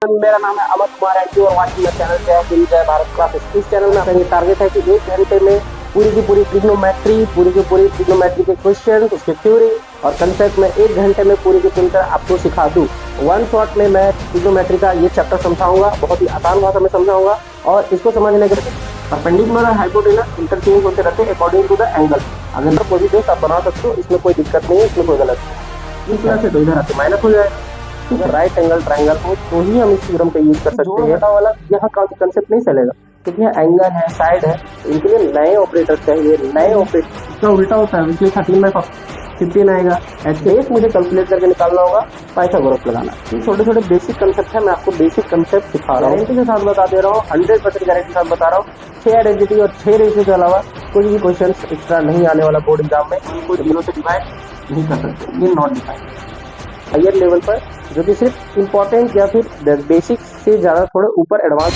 मेरा नाम है अमर कुमार एंटी और watching my channel Jai Hind जय भारत क्लासेस। इस चैनल में आपका टारगेट है कि 1 घंटे में पूरी की पूरी ट्रिग्नोमेट्री के क्वेश्चन, उसके थ्योरी और कंसेप्ट में 1 घंटे में पूरी की पूरी तरह आपको सिखा दूं। वन शॉट में मैं ट्रिग्नोमेट्री का ये चैप्टर समझाऊंगा, बहुत ही आसान भाषा में समझाऊंगा। और इसको समझने के लिए परपेंडिकुलर और हाइपोटेनस इंटरचेंज होते रहते हैं अकॉर्डिंग टू द एंगल। अगर कोई भी बेस आप बना सकते हो, इसमें कोई दिक्कत नहीं है, इसमें कोई गलत नहीं। प्लस है तो इधर आते माइनस हो जाएगा। अगर राइट एंगल ट्रायंगल हो तो ही हम इस थ्योरम का यूज कर सकते हैं। जोड़ वाला यहाँ का कंसेप्ट नहीं चलेगा, क्योंकि यहाँ एंगल है, साइड है, इनके लिए नए ऑपरेटर चाहिए। नए ऑपरेटर इसका उल्टा होता है, इसलिए 13 में 15 आएगा। एच मुझे कैलकुलेट करके निकालना होगा, पाइथागोरस लगाना। ये छोटे छोटे बेसिक कंसेप्ट है, मैं आपको बेसिक कंसेप्ट सिखा रहा हूँ, गारंटी के साथ बता दे रहा हूँ, 100% गारंटी के साथ बता रहा हूँ। 6 आइडेंटिटी और 6 रेशियो के अलावा कोई भी क्वेश्चन एक्स्ट्रा नहीं आने वाला बोर्ड एग्जाम में। इनको 0 से डिवाइड नहीं कर सकते, ये नॉट डिफाइंड। हायर लेवल पर जो कि सिर्फ इम्पोर्टेंट या फिर बेसिक से ज़्यादा थोड़े ऊपर एडवांस।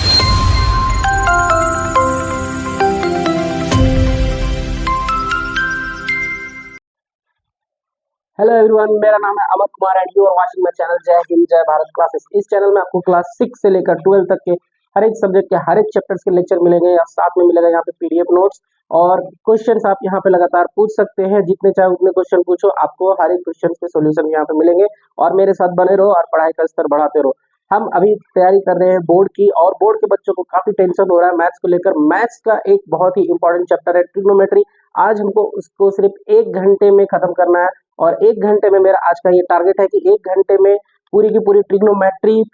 हेलो एवरीवन, मेरा नाम है Amar Kumar and you are watching my channel Jai Hind जय भारत क्लासेस। इस चैनल में आपको क्लास 6 से लेकर 12 तक के हर एक सब्जेक्ट के हर एक चैप्टर्स के लेक्चर मिलेंगे, या साथ में मिलेगा यहाँ पे पीडीएफ नोट्स और क्वेश्चंस। आप यहाँ पे लगातार पूछ सकते हैं, जितने चाहे उतने क्वेश्चन पूछो, आपको हर एक क्वेश्चन के सोल्यूशन यहाँ पे मिलेंगे। और मेरे साथ बने रहो और पढ़ाई का स्तर बढ़ाते रहो। हम अभी तैयारी कर रहे हैं बोर्ड की, और बोर्ड के बच्चों को काफी टेंशन हो रहा है मैथ्स को लेकर। मैथ्स का एक बहुत ही इंपॉर्टेंट चैप्टर है ट्रिग्नोमेट्री। आज हमको उसको सिर्फ 1 घंटे में खत्म करना है, और 1 घंटे में मेरा आज का ये टारगेट है कि 1 घंटे में पूरी की पूरी ट्रिग्नोमेट्री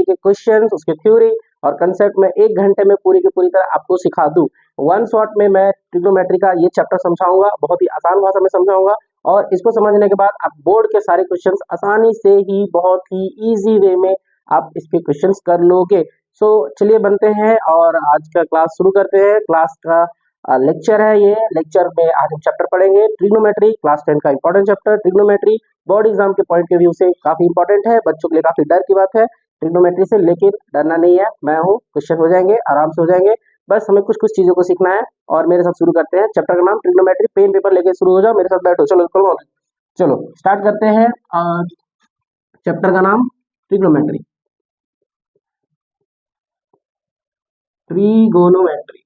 के क्वेश्चन, उसके थ्योरी और कंसेप्ट में 1 घंटे में पूरी की पूरी तरह आपको सिखा दूं। वन शॉट में मैं ट्रिग्नोमेट्री का ये चैप्टर समझाऊंगा, बहुत ही आसान भाषा में समझाऊंगा। और इसको समझने के बाद आप बोर्ड के सारे क्वेश्चंस आसानी से ही, बहुत ही इजी वे में आप इसके क्वेश्चंस कर लोगे। सो चलिए बनते हैं और आज का क्लास शुरू करते हैं। क्लास का लेक्चर है ये। लेक्चर में आज हम चैप्टर पढ़ेंगे ट्रिग्नोमेट्री, क्लास 10 का important chapter trigonometry. Board exam के पॉइंट के व्यू से काफी इंपॉर्टेंट है, बच्चों के लिए काफी डर की बात है ट्रिग्नोमेट्री से, लेकिन डरना नहीं है। मैं हूँ, क्वेश्चन हो जाएंगे, आराम से हो जाएंगे। बस हमें कुछ कुछ चीजों को सीखना है। और मेरे साथ शुरू करते हैं। चैप्टर का नाम ट्रिग्नोमेट्री। पेन पेपर लेके शुरू हो जाओ, मेरे साथ बैठो। चलो चलो चलो स्टार्ट करते हैं। चैप्टर का नाम ट्रिग्नोमेट्री, ट्रिगोनोमेट्री।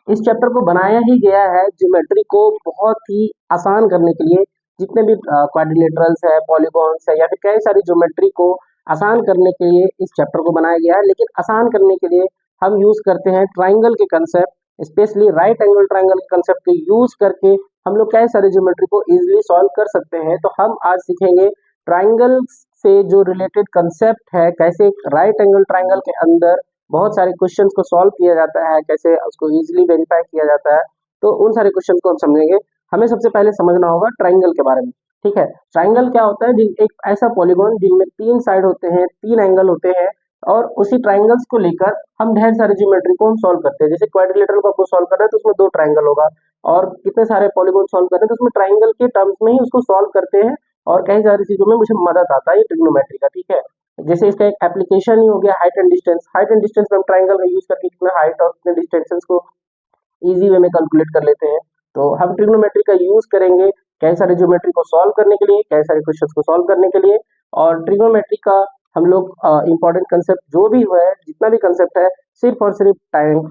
इस चैप्टर को बनाया ही गया है ज्योमेट्री को बहुत ही आसान करने के लिए। जितने भी क्वाड्रिलेटरल्स है, पॉलीगॉन्स है, या फिर कई सारी ज्योमेट्री को आसान करने के लिए इस चैप्टर को बनाया गया है। लेकिन आसान करने के लिए हम यूज करते हैं ट्राइंगल के concept, specially right angle triangle के कंसेप्ट के यूज करके हम लोग कई सारी ज्योमेट्री को इजिली सॉल्व कर सकते हैं। तो हम आज सीखेंगे ट्राइंगल से जो रिलेटेड कंसेप्ट है, कैसे राइट एंगल ट्राइंगल के अंदर बहुत सारे क्वेश्चंस को सॉल्व किया जाता है, कैसे उसको इजीली वेरीफाई किया जाता है। तो उन सारे क्वेश्चन को हम समझेंगे। हमें सबसे पहले समझना होगा ट्राइंगल के बारे में, ठीक है। ट्राइंगल क्या होता है? एक ऐसा पॉलीगॉन जिनमें 3 साइड होते हैं, 3 एंगल होते हैं, और उसी ट्राइंगल्स को लेकर हम ढेर सारे ज्योमेट्री को हम सॉल्व करते हैं। जैसे क्वाड्रिलेटरल को आपको सॉल्व करना है तो उसमें 2 ट्राइंगल होगा, और कितने सारे पॉलीगॉन सॉल्व करते हैं तो उसमें ट्राइंगल के टर्म्स में ही उसको सॉल्व करते हैं। और कई सारी चीजों में मुझे मदद आता है ये ट्रिग्नोमेट्री का, ठीक है। जैसे इसका एक एप्लीकेशन ही हो गया height and distance. Height and distance में हम ट्राइंगल का यूज करके कितना हाइट और कितने डिस्टेंसेस को इजी वे में कैलकुलेट कर लेते हैं। तो हम ट्रिग्नोमेट्री का यूज करेंगे कई सारे ज्योमेट्री को सॉल्व करने के लिए, कई सारे क्वेश्चंस को सॉल्व करने के लिए। और ट्रिग्नोमेट्री का हम लोग इंपॉर्टेंट कंसेप्ट जो भी है, जितना भी कंसेप्ट है, सिर्फ और सिर्फ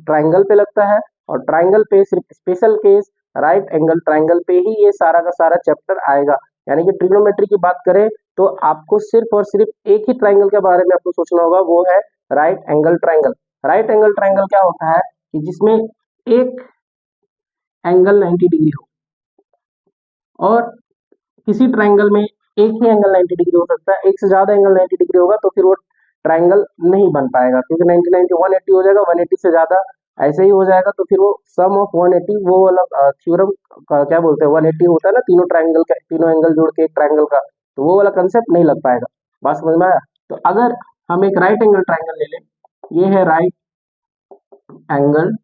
ट्राइंगल पे लगता है। और ट्राइंगल पे सिर्फ special case right angle triangle पे ही ये सारा का सारा चैप्टर आएगा। यानी कि ट्रिग्नोमेट्री की बात करें तो आपको सिर्फ और सिर्फ एक ही ट्राइंगल के बारे में आपको सोचना होगा, वो है right angle triangle. Right angle triangle क्या होता है कि जिसमें एक एंगल 90 डिग्री हो, और किसी ट्राइंगल में एक ही एंगल 90 डिग्री हो सकता है। एक से ज्यादा एंगल 90 डिग्री होगा तो फिर वो ट्राइंगल नहीं बन पाएगा, क्योंकि 90 90 180 हो जाएगा, 180 से ज्यादा ऐसे ही हो जाएगा। तो फिर वो सम ऑफ 180, वो वाला थ्योरम क्या बोलते हैं, 180 होता है ना, तीनों ट्राइंगल का, तीनों एंगल जोड़ के एक ट्राइंगल का, तो वो वाला कंसेप्ट नहीं लग पाएगा। बात समझ में आया? तो अगर हम एक राइट एंगल ट्राइंगल ले लें, ये है right angle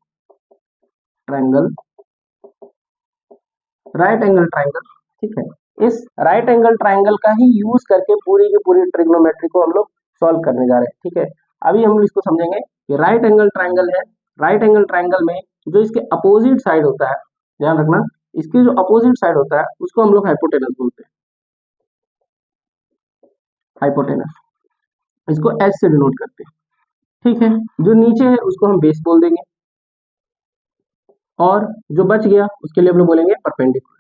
triangle, right angle triangle, ठीक है। इस राइट एंगल ट्राइंगल का ही यूज करके पूरी की पूरी ट्रिग्नोमेट्री को हम लोग सॉल्व करने जा रहे हैं, ठीक है। अभी हम इसको समझेंगे कि राइट एंगल ट्राइंगल है। राइट एंगल ट्राइंगल में जो इसके अपोजिट साइड होता है, ध्यान रखना, इसके जो अपोजिट साइड होता है उसको हम लोग हाइपोटेनस बोलते हैं, हाइपोटेनस, इसको एच से डिनोट करते हैं। ठीक है, जो नीचे है उसको हम बेस बोल देंगे, और जो बच गया उसके लिए हम लोग बोलेंगे परपेंडिकुलर।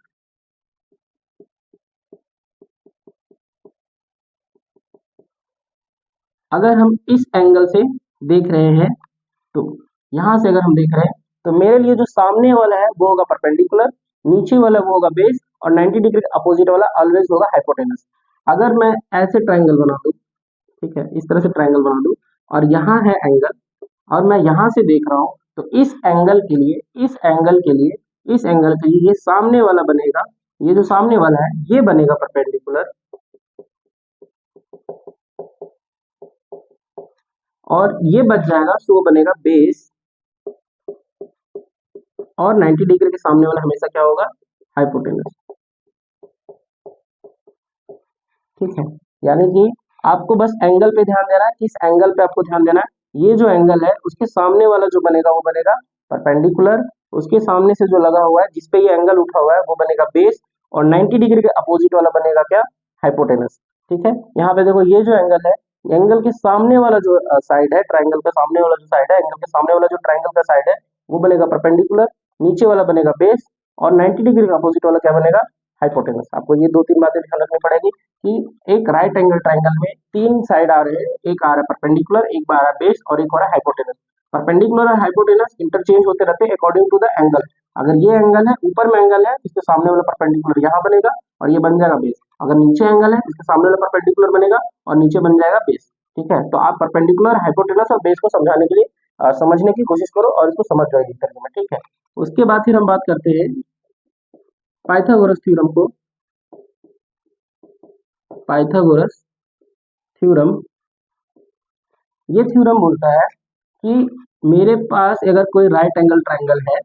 अगर हम इस एंगल से देख रहे हैं, तो यहां से अगर हम देख रहे हैं तो मेरे लिए जो सामने वाला है वो होगा परपेंडिकुलर, नीचे वाला वो होगा बेस, और 90 डिग्री के अपोजिट वाला ऑलवेज होगा हाइपोटेनस। अगर मैं ऐसे ट्राइंगल बना दूं, ठीक है, इस तरह से ट्राइंगल बना दूं, और यहाँ है एंगल, और मैं यहाँ से देख रहा हूँ, तो इस एंगल के लिए, इस एंगल के लिए, इस एंगल के लिए ये सामने वाला बनेगा, ये जो सामने वाला है ये बनेगा परपेंडिकुलर, और ये बच जाएगा तो वो बनेगा बेस, और 90 डिग्री के सामने वाला हमेशा क्या होगा, हाइपोटेनस। ठीक है, यानी कि आपको बस एंगल पे ध्यान देना है, किस एंगल पे आपको ध्यान देना है। ये जो एंगल है उसके सामने वाला जो बनेगा वो बनेगा परपेंडिकुलर, उसके सामने से जो लगा हुआ है जिसपे ये एंगल उठा हुआ है वो बनेगा बेस, और 90 डिग्री के अपोजिट वाला बनेगा क्या, हाइपोटेनस। ठीक है, यहाँ पे देखो ये जो एंगल है, एंगल के सामने वाला जो साइड है, ट्राइंगल का सामने वाला जो साइड है, एंगल के सामने वाला जो ट्राइंगल का साइड है वो बनेगा परपेंडिकुलर, नीचे वाला बनेगा बेस, और 90 डिग्री का अपोजिट वाला क्या बनेगा, हाइपोटेनस। आपको ये दो तीन बातें ध्यान रखनी पड़ेगी कि एक राइट एंगल ट्राइंगल में तीन साइड आ रहे हैं, एक आ रहा है परपेंडिकुलर, एक आ रहा है बेस, और एक हो रहा है हाइपोटेनस। परपेंडिकुलर और हाइपोटेनस इंटरचेंज होते रहते हैं अकॉर्डिंग टू द एंगल। अगर ये एंगल है, ऊपर में एंगल है, इसके सामने वाला परपेंडिकुलर यहाँ बनेगा और ये बन जाएगा बेस। अगर नीचे एंगल है, इसके सामने वाला परपेंडिकुलर बनेगा और नीचे बन जाएगा बेस। ठीक है, तो आप परपेंडिकुलर, हाइपोटेनस और बेस को समझाने के लिए समझने की कोशिश करो और इसको समझ जाओ एक तरीके में। ठीक है, उसके बाद फिर हम बात करते हैं पाइथागोरस थ्योरम को। पाइथागोरस थ्योरम, ये थ्योरम बोलता है कि मेरे पास अगर कोई राइट एंगल ट्राइंगल है,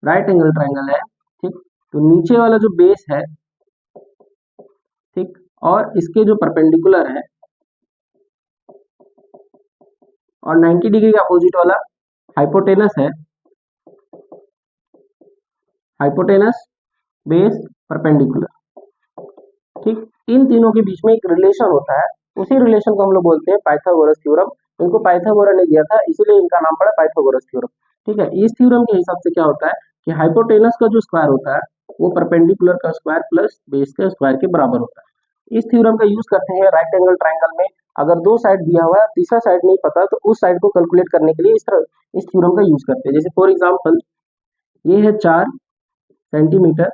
राइट एंगल ट्राइंगल है, ठीक, तो नीचे वाला जो बेस है, ठीक, और इसके जो परपेंडिकुलर है, और 90 डिग्री का अपोजिट वाला हाइपोटेनस है, हाइपोटेनस, बेस, परपेंडिकुलर। ठीक, इन तीनों के बीच में एक रिलेशन होता है, उसी रिलेशन को हम लोग बोलते हैं पाइथागोरस थ्योरम। इनको पाइथागोरस ने दिया था, इसीलिए इनका नाम पड़ा पाइथागोरस थ्योरम। ठीक है, इस थ्योरम के हिसाब से क्या होता है कि हाइपोटेनस का जो स्क्वायर होता है वो परपेंडिकुलर का स्क्वायर प्लस बेस के स्क्वायर के बराबर होता है। इस थ्योरम का यूज करते हैं राइट एंगल ट्राइंगल में। अगर दो साइड दिया हुआ है, तीसरा साइड नहीं पता, तो उस साइड को कैलकुलेट करने के लिए इस थ्योरम का यूज करते हैं। जैसे फॉर एग्जाम्पल ये है 4 सेंटीमीटर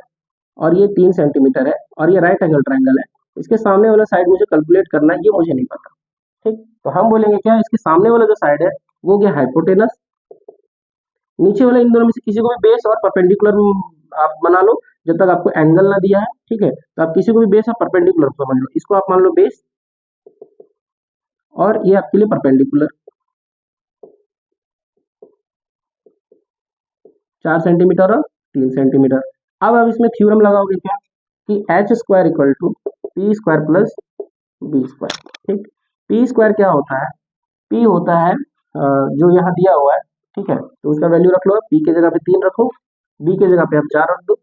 और ये 3 सेंटीमीटर है, और ये राइट एंगल ट्राइंगल है, इसके सामने वाला साइड मुझे कैलकुलेट करना है, ये मुझे नहीं पता। ठीक, तो हम बोलेंगे क्या, इसके सामने वाला जो साइड है वो क्या, हाइपोटेनस, नीचे वाला इन दोनों में से किसी को भी बेस और परपेंडिकुलर आप बना लो, जब तक आपको एंगल ना दिया है। ठीक है, तो आप किसी को भी बेस और परपेंडिकुलर समझ लो, इसको आप मान लो बेस, और ये आपके लिए परपेंडिकुलर 4 सेंटीमीटर और 3 सेंटीमीटर। अब आप इसमें थ्योरम लगाओगे क्या कि H square equal to P square plus B square. ठीक, पी स्क्वायर क्या होता है, पी होता है जो यहाँ दिया हुआ है। ठीक है, तो उसका वैल्यू रख लो, पी के जगह पे 3 रखो, बी के जगह पे आप 4 रख दो।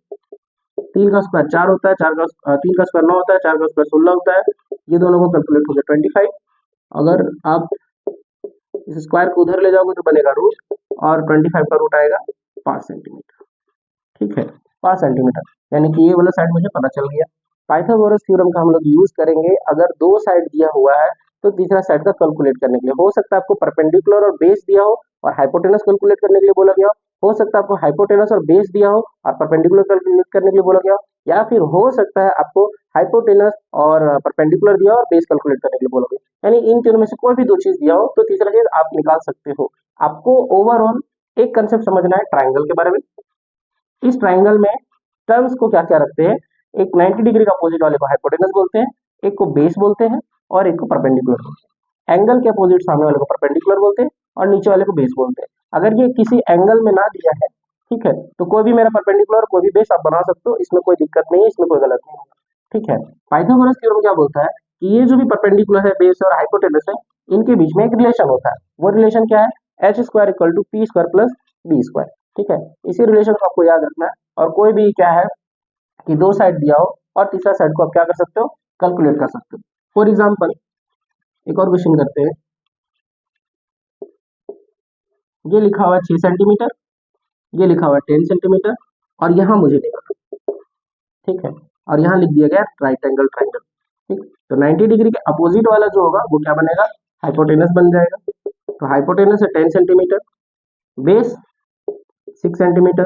3 का स्क्वायर 4 होता है, 3 का स्क्वायर 9 होता है, 4 का स्क्वायर 16 होता है, ये दोनों को कैलकुलेट हो गया 25। अगर आप इस स्क्वायर को उधर ले जाओगे तो बनेगा रूट, और 25 का रूट आएगा 5 सेंटीमीटर। ठीक है, 5 सेंटीमीटर, यानी कि ये वाला साइड मुझे पता चल गया। पाइथागोरस थ्योरम का हम लोग यूज करेंगे अगर दो साइड दिया हुआ है तो तीसरा साइड का कैलकुलेट करने के लिए। हो सकता है आपको परपेंडिकुलर और बेस दिया हो और हाइपोटेनस कैलकुलेट करने के लिए बोला गया हो सकता है आपको हाइपोटेनस और बेस दिया हो और परपेंडिकुलर कैलकुलेट करने के लिए बोला गया हो, या फिर हो सकता है आपको हाइपोटेनस और परपेंडिकुलर दिया हो और बेस कैलकुलेट करने के लिए बोला गया। यानी इन तीनों में से कोई भी दो चीज दिया हो तो तीसरा चीज आप निकाल सकते हो। आपको ओवरऑल एक कंसेप्ट समझना है ट्राइंगल के बारे में। इस ट्राइंगल में टर्म्स को क्या क्या रखते हैं, एक 90 डिग्री का अपोजिट वाले को हाइपोटेनस बोलते हैं, एक को बेस बोलते हैं, और एक को परपेंडिकुलर बोलते हैं। एंगल के अपोजिट सामने वाले को परपेंडिकुलर बोलते हैं और नीचे वाले को बेस बोलते हैं। अगर ये किसी एंगल में ना दिया है, ठीक है, तो कोई भी मेरा परपेंडिकुलर कोई भी बेस आप बना सकते हो, इसमें कोई दिक्कत नहीं है, इसमें कोई गलत नहीं होगा। ठीक है, पाइथागोरस थ्योरम क्या बोलता है कि ये जो भी परपेंडिकुलर है, बेस और हाइपोटेनस है, इनके बीच में एक रिलेशन होता है। वो रिलेशन क्या है, H square equal to P square plus B square. ठीक है, इसी रिलेशन को आपको याद रखना है और कोई भी क्या है कि दो साइड दिया हो और तीसरा साइड को आप क्या कर सकते हो, कैलकुलेट कर सकते हो। फॉर एग्जाम्पल एक और क्वेश्चन करते हैं। ये लिखा हुआ है 6 सेंटीमीटर, ये लिखा हुआ है 10 सेंटीमीटर, और यहाँ मुझे नहीं पता, ठीक है, और यहाँ लिख दिया गया राइट एंगल ट्राइंगल। ठीक, तो 90 डिग्री के अपोजिट वाला जो होगा वो क्या बनेगा, हाइपोटेनस बन जाएगा। तो हाइपोटेनस है 10 सेंटीमीटर, बेस 6 सेंटीमीटर,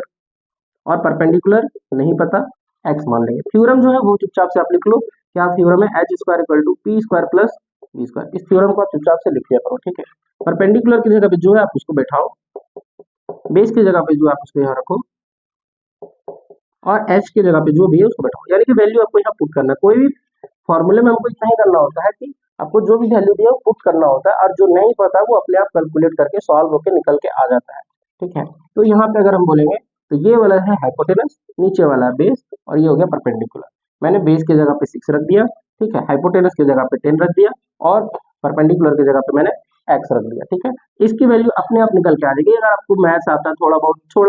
और परपेंडिकुलर नहीं पता, एक्स मान लेंगे। थ्योरम जो है वो चुपचाप से आप लिख लो, क्या थ्योरम है, H square equal to P square plus B square. इस थ्योरम को आप चुपचाप से लिख लिया करो, ठीक है। परपेंडिकुलर की जगह पे जो है आप उसको बैठाओ, बेस की जगह पे जो आप उसको यहाँ रखो, और एच की जगह पे जो भी है उसको बैठाओ, यानी कि वैल्यू आपको यहाँ पुट करना है। कोई भी फॉर्मूले में हमको इतना ही करना होता है कि आपको जो भी वैल्यू दिया वो पुट करना होता है, और जो नहीं पता वो अपने आप कैलकुलेट करके सॉल्व होकर निकल के आ जाता है, ठीक है। तो यहाँ पे अगर हम बोलेंगे तो ये वाला है हाइपोटेनस, नीचे वाला है बेस, और ये हो गया परपेंडिकुलर। मैंने बेस की जगह पे 6 रख दिया, ठीक है, हाइपोटेनस की जगह पे 10 रख दिया, और परपेंडिकुलर की जगह पे मैंने एक्स रख दिया, ठीक है। इसकी वैल्यू अपने आप निकल के आ जाएगी। अगर आपको मैथ्स आता है, थोड़ा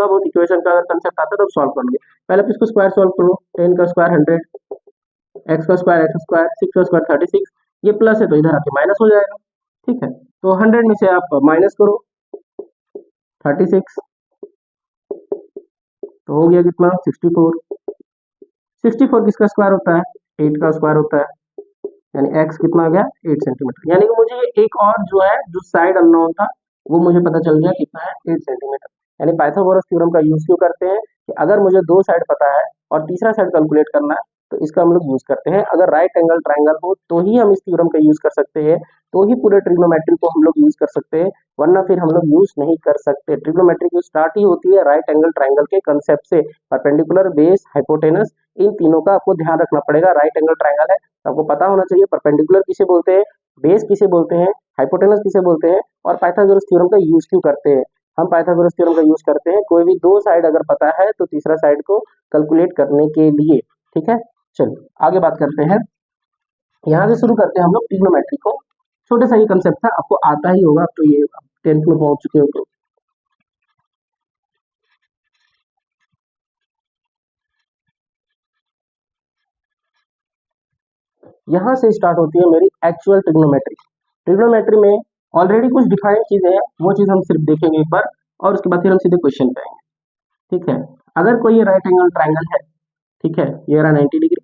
बहुत इक्वेशन का अगर कंसेप्ट आता है तो सॉल्व कर लोगे। पहले आप इसको स्क्वायर सॉल्व करो, 10 का स्क्वायर 100, एक्स का स्क्वायर एक्स स्क्वायर, 6 का स्क्वायर 36, ये प्लस है तो इधर आके माइनस हो जाएगा, ठीक है। तो 100 में से आप माइनस करो 36, तो हो गया कितना 64। 64 किसका स्क्वायर होता है, 8 का स्क्वायर होता है, यानी x कितना आ गया 8 सेंटीमीटर। यानी कि मुझे एक और जो है जो साइड अननोन था वो मुझे पता चल गया कितना है 8 सेंटीमीटर। यानी पाइथागोरस थ्योरम का यूज क्यों करते हैं कि अगर मुझे दो साइड पता है और तीसरा साइड कैलकुलेट करना है तो इसका हम लोग यूज करते हैं। अगर राइट एंगल ट्राइंगल हो तो ही हम इस थ्योरम का यूज कर सकते हैं, तो ही पूरे ट्रिग्नोमेट्री को हम लोग यूज कर सकते हैं, वरना फिर हम लोग यूज नहीं कर सकते। ट्रिग्नोमेट्री की स्टार्ट ही होती है राइट एंगल ट्राइंगल के कंसेप्ट से। परपेंडिकुलर, बेस, हाइपोटेनस, इन तीनों का आपको ध्यान रखना पड़ेगा। राइट एंगल ट्राइंगल है तो आपको पता होना चाहिए परपेंडिकुलर किसे बोलते हैं, बेस किसे बोलते हैं, हाइपोटेनस किसे बोलते हैं, और पाइथागोरस थ्योरम का यूज क्यों करते हैं। हम पाइथागोरस थ्योरम का यूज करते हैं कोई भी दो साइड अगर पता है तो तीसरा साइड को कैलकुलेट करने के लिए, ठीक है। चलिए आगे बात करते हैं, यहाँ से शुरू करते हैं हम लोग ट्रिग्नोमेट्री को। छोटे सा ये कंसेप्ट था, आपको आता ही होगा, अब तो ये 10th में पहुंच चुके हो तो। यहाँ से स्टार्ट होती है मेरी एक्चुअल ट्रिग्नोमेट्री। ट्रिग्नोमेट्री में ऑलरेडी कुछ डिफाइंड चीजें हैं, वो चीज हम सिर्फ देखेंगे एक बार, और उसके बाद फिर हम सीधे क्वेश्चन पे आएंगे, ठीक है। अगर कोई राइट एंगल ट्राइंगल है, ठीक है, ये रहा 90 डिग्री,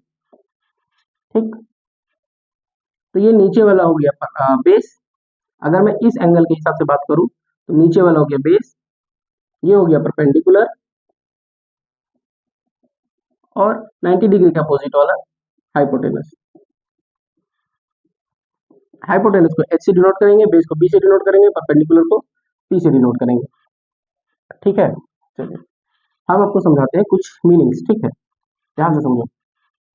ठीक, तो ये नीचे वाला हो गया बेस। अगर मैं इस एंगल के हिसाब से बात करूं तो नीचे वाला हो गया बेस, ये हो गया परपेंडिकुलर, और 90 डिग्री का अपोजिट वाला हाइपोटेनस। हाइपोटेनस को एच से डिनोट करेंगे, बेस को बी से डिनोट करेंगे, परपेंडिकुलर को पी से डिनोट करेंगे, ठीक है। चलिए हम आपको समझाते हैं कुछ मीनिंग्स, ठीक है, ध्यान से समझो।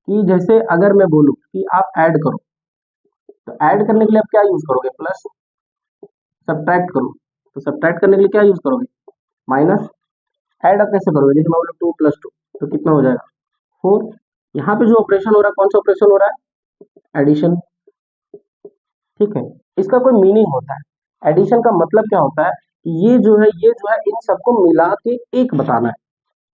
कि जैसे अगर मैं बोलूं कि आप ऐड करो, तो ऐड करने के लिए आप क्या यूज करोगे, प्लस। सब्ट्रैक्ट करो तो सब्ट्रैक्ट करने के लिए क्या यूज करोगे, माइनस। ऐड आप कैसे करोगे, जैसे मैं बोलूं 2 + 2 तो कितना हो जाएगा 4। यहाँ पे जो ऑपरेशन हो रहा है कौन सा ऑपरेशन हो रहा है, एडिशन, ठीक है। इसका कोई मीनिंग होता है, एडिशन का मतलब क्या होता है कि ये जो है इन सबको मिला के एक बताना है,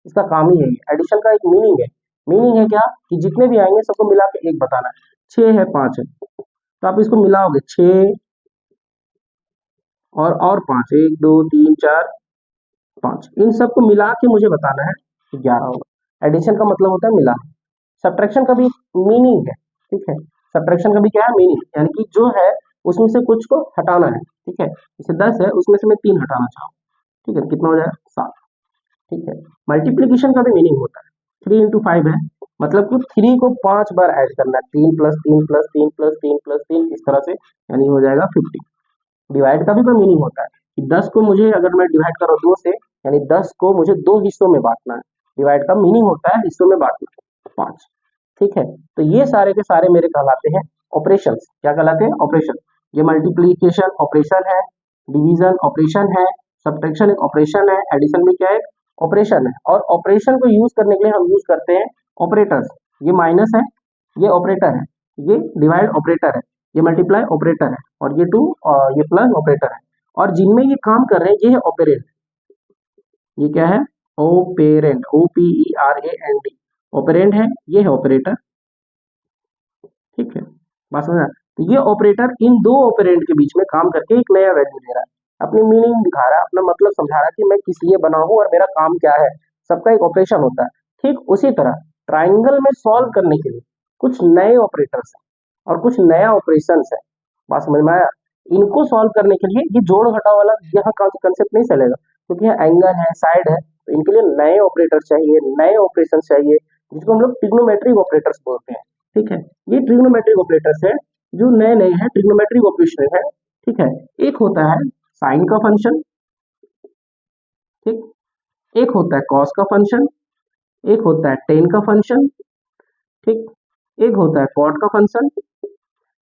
इसका काम ही है। एडिशन का एक मीनिंग है, मीनिंग है क्या कि जितने भी आएंगे सबको मिला के एक बताना है। 6 है 5 है तो आप इसको मिलाओगे 6 और 5, 1 2 3 4 5, इन सबको मिला के मुझे बताना है तो 11 होगा। एडिशन का मतलब होता है मिलाना। सब्ट्रैक्शन का भी मीनिंग है, ठीक है। सब्ट्रैक्शन का भी क्या है, मीनिंग, यानी कि जो है उसमें से कुछ को हटाना है, ठीक है। जैसे 10 है उसमें से मैं 3 हटाना चाहूँ, ठीक है, कितना हो जाएगा 7, ठीक है। मल्टीप्लीकेशन का भी मीनिंग होता है, 3 × 5 है, मतलब कि 3 को 5 बार ऐड करना है, 3 + 3 + 3 + 3 + 3 इस तरह से, यानी हो जाएगा 50। डिवाइड का भी कोई मीनिंग होता है कि 10 को मुझे अगर मैं डिवाइड करूँ 2 से, यानी 10 को मुझे 2 हिस्सों में बांटना है। डिवाइड का मीनिंग होता है हिस्सों में बांटना, 5, ठीक है। तो ये सारे के सारे मेरे कहलाते हैं ऑपरेशन। क्या कहलाते हैं, ऑपरेशन। ये मल्टीप्लीकेशन ऑपरेशन है, डिवीजन ऑपरेशन है, सब्ट्रैक्शन एक ऑपरेशन है, एडिशन भी क्या है, ऑपरेशन है। और ऑपरेशन को यूज करने के लिए हम यूज करते हैं ऑपरेटर्स। ये माइनस है, ये ऑपरेटर है, ये डिवाइड ऑपरेटर है, ये मल्टीप्लाई ऑपरेटर है, और ये 2 और ये प्लस ऑपरेटर है। और जिनमें ये काम कर रहे हैं ये है ऑपरेंड, ये क्या है ओपेरेंड, OPERAND, ऑपरेंड है, ये है ऑपरेटर। ठीक है, बात समझा। तो ये ऑपरेटर इन दो ऑपरेंड के बीच में काम करके एक नया वैल्यू दे रहा है, अपनी मीनिंग दिखा रहा है, अपना मतलब समझा रहा है कि मैं किस लिए बना हूं और मेरा काम क्या है। सबका एक ऑपरेशन होता है। ठीक उसी तरह ट्राइंगल में सॉल्व करने के लिए कुछ नए ऑपरेटर्स हैं और कुछ नया ऑपरेशन है। बात समझ में आया। इनको सॉल्व करने के लिए ये जोड़ घटाव वाला यहाँ का कंसेप्ट नहीं चलेगा, क्योंकि यहाँ एंगल है, साइड है, तो इनके लिए नए ऑपरेटर चाहिए, नए ऑपरेशन चाहिए, जिसको हम लोग ट्रिग्नोमेट्रिक ऑपरेटर्स बोलते हैं। ठीक है, ये ट्रिग्नोमेट्रिक ऑपरेटर्स है जो नए नए हैं, ट्रिग्नोमेट्रिक ऑपरेशन है। ठीक है, एक होता है साइन का फंक्शन, ठीक, एक होता है कॉस का फंक्शन, एक होता है टेन का फंक्शन, ठीक, एक होता है कॉट का फंक्शन,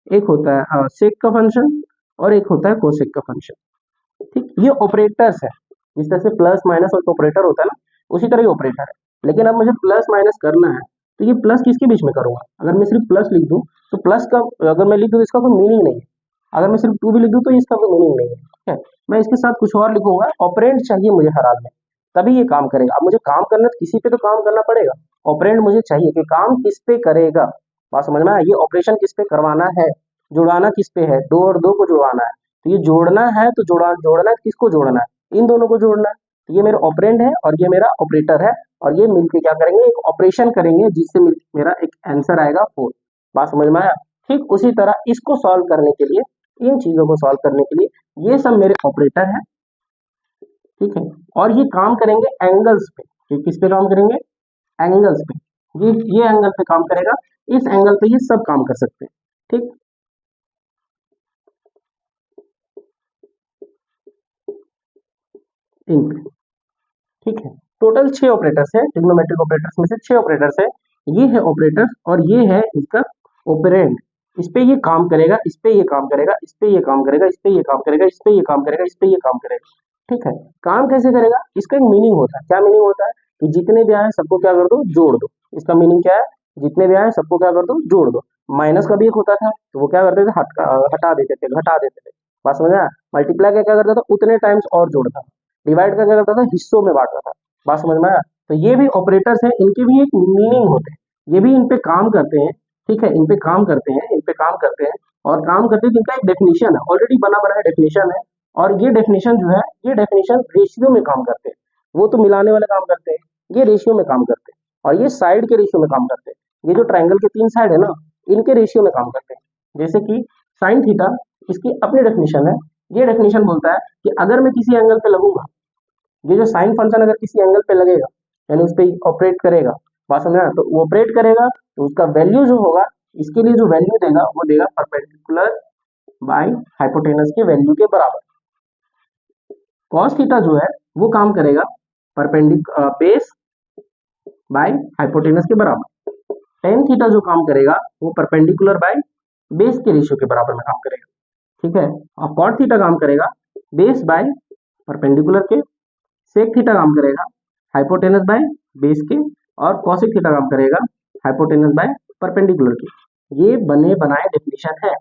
एक होता है सेक का फंक्शन, और एक होता है कोसेक का फंक्शन। ठीक, ये ऑपरेटर्स है। जिस तरह से प्लस माइनस और ऑपरेटर होता है ना, उसी तरह ये ऑपरेटर है। लेकिन अब मुझे प्लस माइनस करना है, तो ये प्लस किसके बीच में करूंगा? अगर मैं सिर्फ प्लस लिख दूं तो प्लस का, अगर मैं लिख दूं तो इसका कोई मीनिंग नहीं है। अगर मैं सिर्फ टू भी लिख दूं तो इसका कोई मीनिंग नहीं है। ठीक है, मैं इसके साथ कुछ और लिखूंगा, ऑपरेंड चाहिए मुझे हर हाल में, तभी ये काम करेगा। अब मुझे काम करना है तो किसी पे तो काम करना पड़ेगा, ऑपरेंड मुझे चाहिए कि काम किस पे करेगा। बात समझ में आया? ये ऑपरेशन किस पे करवाना है, जुड़ाना किस पे है, दो और दो को जुड़वाना है। तो ये जोड़ना है तो जोड़ना है, किसको जोड़ना है? इन दोनों को जोड़ना है। तो ये मेरा ऑपरेंड है और ये मेरा ऑपरेटर है, और ये मिलके क्या करेंगे? एक ऑपरेशन करेंगे, जिससे मेरा एक आंसर आएगा 4। बात समझ में आया? ठीक उसी तरह इसको सॉल्व करने के लिए, इन चीजों को सॉल्व करने के लिए ये सब मेरे ऑपरेटर है। ठीक है, और ये काम करेंगे एंगल्स पे। ये किस पे काम करेंगे? एंगल्स पे। ये एंगल पे काम करेगा, इस एंगल पे ये सब काम कर सकते हैं। ठीक, इन पे। ठीक है, टोटल 6 ऑपरेटर्स है, ट्रिग्नोमेट्रिक ऑपरेटर्स में से 6 ऑपरेटर्स है। ये है ऑपरेटर्स और ये है इसका ऑपरेंड। इस पे ये काम करेगा, इस पे ये काम करेगा, इस पे ये काम करेगा, इस पे ये काम करेगा, इस पे ये काम करेगा, इस पे ये काम करेगा। ठीक है, काम कैसे करेगा? इसका एक मीनिंग होता है। क्या मीनिंग होता है? कि जितने भी आए सबको क्या कर दो? जोड़ दो। इसका मीनिंग क्या है? जितने भी आए सबको क्या कर दो? जोड़ दो। माइनस का भी एक होता था, तो वो क्या करते थे? हटा देते थे, घटा देते थे। बात समझ आया? मल्टीप्लाई क्या करता था? उतने टाइम्स और जोड़ता था। डिवाइड का क्या करता था? हिस्सों में बांटता था। बात समझ में आया? तो ये भी ऑपरेटर्स हैं, इनके भी एक मीनिंग होते हैं, ये भी इन पे काम करते हैं। ठीक है, इन पे काम करते हैं, इन पे काम करते हैं, और काम करते हैं, इनका एक डेफिनेशन है, ऑलरेडी बना बनाया डेफिनेशन है। और ये डेफिनेशन जो है, ये डेफिनेशन रेशियो में काम करते हैं। वो तो मिलाने वाले काम करते हैं, ये रेशियो में काम करते हैं, और ये साइड के रेशियो में काम करते हैं। ये जो ट्राइंगल के 3 साइड है ना, इनके रेशियो में काम करते हैं। जैसे कि साइन थीटा, इसकी अपनी डेफिनेशन है। ये डेफिनेशन बोलता है कि अगर मैं किसी एंगल पे लगूंगा, ये जो साइन फंक्शन अगर किसी एंगल पे लगेगा, यानी उस पर ऑपरेट करेगा, बात समझ तो वो ऑपरेट करेगा, तो उसका वैल्यू जो होगा, इसके लिए जो वैल्यू देगा वो देगा परपेंडिकुलर बाय हाइपोटेनस के वैल्यू के बराबर। कॉस थीटा जो है वो काम करेगा बेस बाय हाइपोटेनस के बराबर। टेन थीटा जो काम करेगा वो परपेंडिकुलर बाय बेस के रेशियो के बराबर में काम करेगा। ठीक है, और कॉट थीटा काम करेगा बेस बाय परपेंडिकुलर के, सेक थीटा काम करेगा हाइपोटेनस बाय बेस के, और कॉसिक थीटा काम करेगा हाइपोटेनस बाय परपेंडिकुलर के। ये बने बनाए डेफिनेशन है।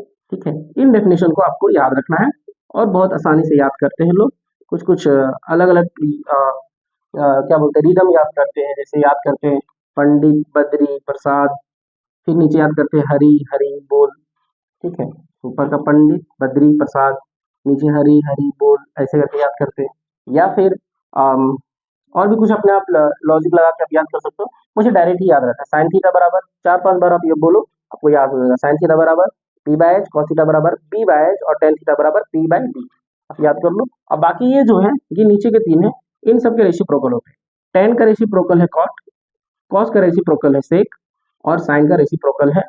ठीक है, इन डेफिनेशन को आपको याद रखना है, और बहुत आसानी से याद करते हैं लोग। कुछ कुछ अलग अलग क्या बोलते हैं, रिदम याद करते हैं। जैसे याद करते हैं पंडित बद्री प्रसाद, फिर नीचे याद करते हैं हरी हरी बोल। ठीक है, ऊपर का पंडित बद्री प्रसाद, नीचे हरी हरी बोल, ऐसे करके याद करते हैं। या फिर और भी कुछ अपने आप लॉजिक लगा के आप याद कर सकते हो। मुझे डायरेक्ट ही याद रहता है, साइन थीटा बराबर 4-5 बार आप ये बोलो, आपको याद हो जाएगा। साइन थीटा बराबर P by H, cos theta बराबर पी बाय एच, और टेन थीटा बराबर पी बाय बी। आप याद कर लो। और बाकी ये जो है, ये नीचे के 3 है, इन सब के रेसिप्रोकल होते हैं। टेन का रेसिप्रोकल है कॉट, कॉस का रेसिप्रोकल है सेक, और साइन का रेसिप्रोकल है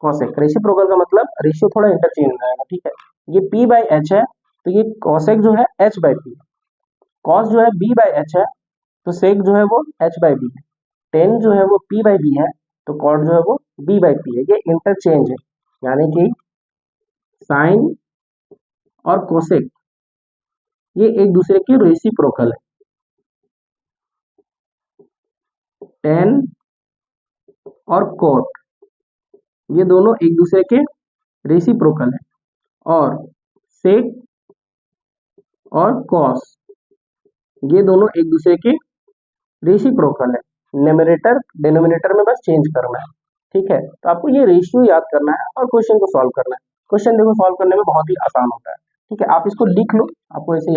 कॉसेक। रेसिप्रोकल का मतलब रेशियो थोड़ा इंटरचेंज हो जाएगा। ठीक है, ये पी बाय एच है, तो ये कॉसेक जो है एच बाय पी, कॉस जो है बी बाय एच है, तो सेक जो है वो एच बाय बी है, टेन जो है वो पी बाय बी है, तो कॉट जो है वो बी बाय पी है। ये इंटरचेंज है, यानी कि साइन और कोसेक ये एक दूसरे के रेसिप्रोकल है। टेन और कॉट ये दोनों एक दूसरे के रेसिप्रोकल है, और सेक और कॉस ये दोनों एक दूसरे के रेसिप्रोकल है, न्यूमरेटर डिनोमिनेटर में बस चेंज करना है, ठीक है। तो आपको ये रेशियो याद करना है और क्वेश्चन को सॉल्व करना है। क्वेश्चन देखो सॉल्व करने में बहुत ही आसान होता है, ठीक है। आप इसको लिख लो, आपको ऐसे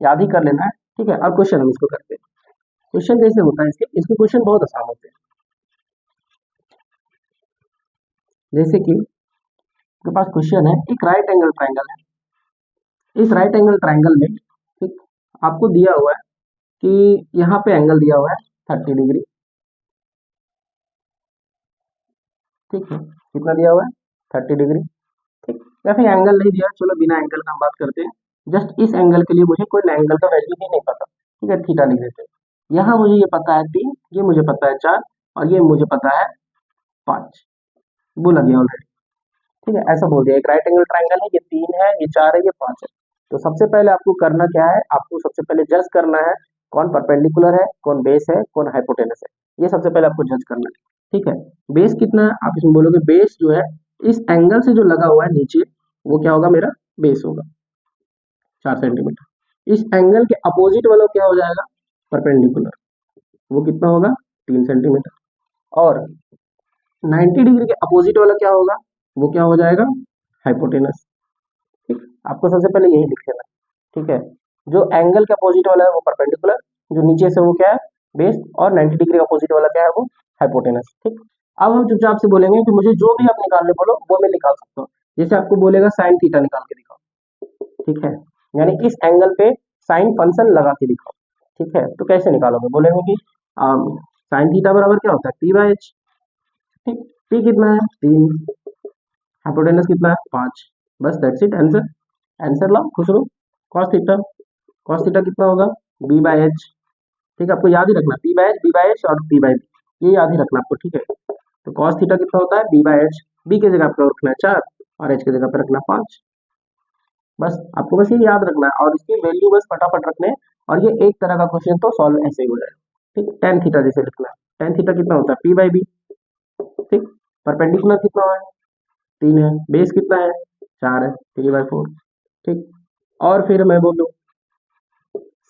याद ही कर लेना है, ठीक है। और क्वेश्चन हम इसको करते हैं। क्वेश्चन कैसे होता है इसके क्वेश्चन बहुत आसान होते हैं। जैसे कि आपके पास क्वेश्चन है, एक राइट एंगल ट्राइंगल है। इस राइट एंगल ट्राइंगल में ठीक आपको दिया हुआ है कि यहाँ पे एंगल दिया हुआ है 30 डिग्री, ठीक है। कितना दिया हुआ है? 30 डिग्री, ठीक। या फिर एंगल नहीं दिया, चलो बिना एंगल का हम बात करते हैं। जस्ट इस एंगल के लिए मुझे कोई एंगल का वैल्यू ही नहीं पता, ठीक है, थीटा लिख देते हैं। यहाँ मुझे ये पता है 3, ये मुझे पता है 4 और ये मुझे पता है 5, बोला गया ऑलरेडी, ठीक है। ऐसा बोल दिया, एक राइट एंगल ट्राइंगल है, ये 3 है, ये 4 है, ये 5 है। तो सबसे पहले आपको करना क्या है, आपको सबसे पहले जज करना है कौन परपेंडिकुलर है, कौन बेस है, कौन हाइपोटेनस है। ये सबसे पहले आपको जज करना है, ठीक है। बेस कितना है, आप इसमें बोलोगे बेस जो है इस एंगल से जो लगा हुआ है नीचे, वो क्या होगा, मेरा बेस होगा 4 सेंटीमीटर। इस एंगल के अपोजिट वाला क्या हो जाएगा, परपेंडिकुलर, वो कितना होगा 3 सेंटीमीटर। और 90 डिग्री के अपोजिट वाला क्या होगा, वो क्या हो जाएगा, हाइपोटेनस, ठीक। आपको सबसे पहले यही लिख लेना, ठीक है। जो एंगल के अपोजिट वाला है वो परपेंडिकुलर, जो नीचे से वो क्या है, बेस, और 90 डिग्री अपोजिट वाला क्या है, वो हाइपोटेनस, ठीक। अब हम चुपचाप से बोलेंगे कि मुझे जो भी आप निकालने बोलो वो मैं निकाल सकता हूँ। जैसे आपको बोलेगा साइन थीटा निकाल के दिखाओ, ठीक है, यानी इस एंगल पे साइन फंक्शन लगा के दिखाओ, ठीक है। तो कैसे निकालोगे, बोलेंगे कि साइन थीटा बराबर क्या होता है, पी बाई एच, ठीक। पी कितना है 3, हाइपोटेनस कितना है 5, बस दैट्स इट, आंसर। आंसर लाओ, खुश रहो। कॉस थीटा कितना होगा, बी बाई एच, ठीक है। आपको याद ही रखना P by H, B by H और पी बाई बी, ये याद ही रखना आपको, ठीक है। तो कॉस थीटा कितना होता है, बी बाई एच, बी की जगह आपको रखना है 4 और एच की जगह पे रखना 5, बस आपको बस ये याद रखना है और इसकी वैल्यू बस फटाफट रखने हैं। और ये एक तरह का क्वेश्चन तो सॉल्व ऐसे ही हो जाएगा, ठीक। टेन थीटा जैसे लिखना है, टेन थीटा कितना होता है, पी बाई बी, ठीक। परपेंडिकुलर कितना है, 3 है, बेस कितना है 4 है, 3/4, ठीक। और फिर मैं बोलूँ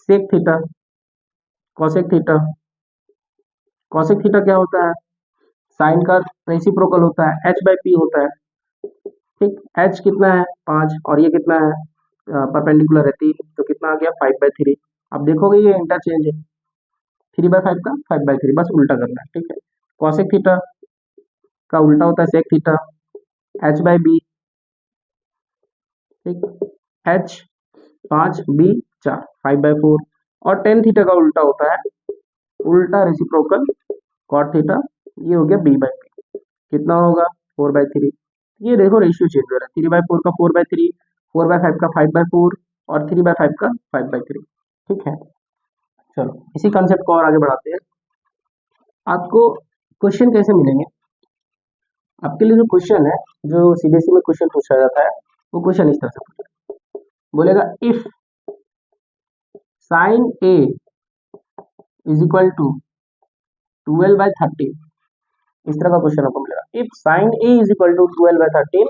sec theta, cosec theta, cosec theta क्या होता है, साइन का रेसिप्रोकल होता है, एच बाई पी होता है, ठीक। एच कितना है 5 और ये कितना है परपेंडिकुलर है 3, तो कितना आ गया 5/3। अब देखोगे ये इंटरचेंज है, 3/5 का 5/3, बस उल्टा करना है, ठीक है। कॉसेक थीटा का उल्टा होता है sec theta, H by B, ठीक। H 5, B 4, 5/4। और टेन थीटा का उल्टा होता है उल्टा रेसिप्रोकल कॉट थीटा, ये हो गया बी बाई पी, कितना होगा 4/3। ये देखो रेशियो चेंज हो रहा है, 3/4 का 4/3, 4/5 का 5/4 और 3/5 का 5/3, ठीक है। चलो इसी कंसेप्ट को और आगे बढ़ाते हैं। आपको क्वेश्चन कैसे मिलेंगे, आपके लिए जो क्वेश्चन है, जो सीबीएसई में क्वेश्चन पूछा जाता है, वो क्वेश्चन इस तरह से पूछा बोलेगा, if sine A is equal to 12/13, इस तरह का क्वेश्चन आपको मिलेगा। If sine A is equal to 12/13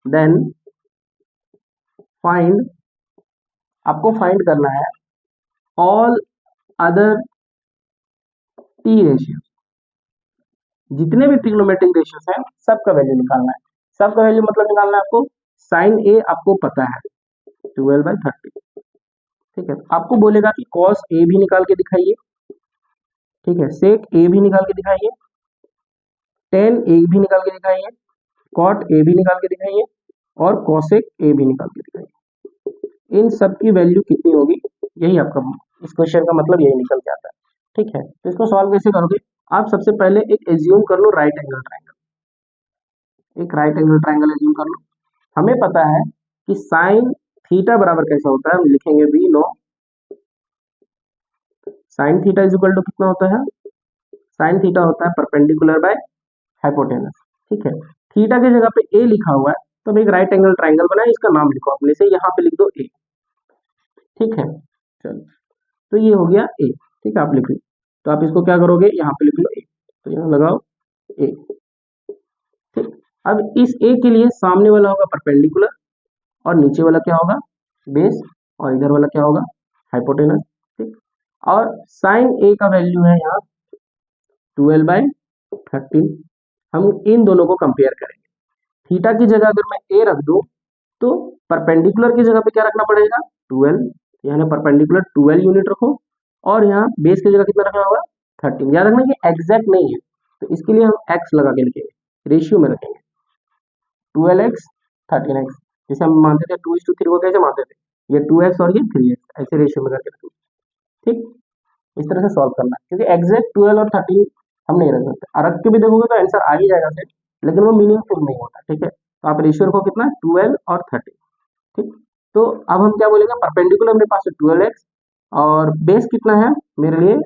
then find, आपको फाइंड करना है ऑल अदर टी रेशियो, जितने भी ट्रिग्नोमेट्रिक रेशियोज हैं सबका वैल्यू निकालना है। सबका वैल्यू मतलब निकालना है आपको, साइन ए आपको पता है 12/13, ठीक है। आपको बोलेगा कि कॉस ए भी निकाल के दिखाइए, ठीक है, सेक ए भी निकाल के दिखाइए, टेन ए भी निकाल के दिखाइए, कॉट ए भी निकाल के दिखाइए और कॉसेक ए भी निकाल के दिखाइए। इन सब की वैल्यू कितनी होगी, यही आपका इस क्वेश्चन का मतलब यही निकल के आता है, ठीक है। तो इसको सॉल्व कैसे करोगे, आप सबसे पहले एक एज्यूम कर लो राइट एंगल ट्राइंगल, एक राइट एंगल ट्राइंगल एज्यूम कर लो। हमें पता है कि साइन थीटा बराबर कैसा होता है, हम लिखेंगे we know sine theta is equal to कितना होता है, साइन थीटा होता है परपेंडिकुलर बाय हाइपोटेनस, ठीक है। थीटा की जगह पे ए लिखा हुआ है, तो एक राइट एंगल ट्राइंगल बना है, इसका नाम लिखो अपने से, यहाँ पे लिख दो ए, ठीक है। चलो तो ये हो गया ए, ठीक है, आप लिख लो। तो आप इसको क्या करोगे, यहाँ पे लिख लो ए, तो यहाँ लगाओ ए, ठीक। अब इस ए के लिए सामने वाला होगा परपेंडिकुलर और नीचे वाला क्या होगा बेस और इधर वाला क्या होगा हाइपोटेनस, ठीक। और साइन ए का वैल्यू है यहाँ 12/13। हम इन दोनों को कंपेयर करेंगे। थीटा की जगह अगर मैं ए रख दूं तो परपेंडिकुलर की जगह पे क्या रखना पड़ेगा 12, यानी परपेंडिकुलर 12 यूनिट रखो, और यहाँ बेस की जगह कितना रखना होगा 13। याद रखना कि एग्जैक्ट नहीं है, तो इसके लिए हम एक्स लगा के लिखेंगे, रेशियो में रखेंगे 12x 13x। जैसे हम मानते थे 2:3 को कैसे मानते थे, ये 2x और ये 3x ऐसे रेशियो में करके रखेंगे। ठीक, इस तरह से सॉल्व करना है, क्योंकि एग्जैक्ट 12 और 13 हम नहीं रख सकते, और रख के भी देखोगे तो आंसर आ ही जाएगा सेट, लेकिन वो मीनिंगफुल नहीं होता। ठीक है, तो आप रेशियो रखो कितना 12 और 13। ठीक, तो अब हम क्या बोलेंगे, परपेंडिकुलर मेरे पास है 12x और बेस कितना है मेरे लिए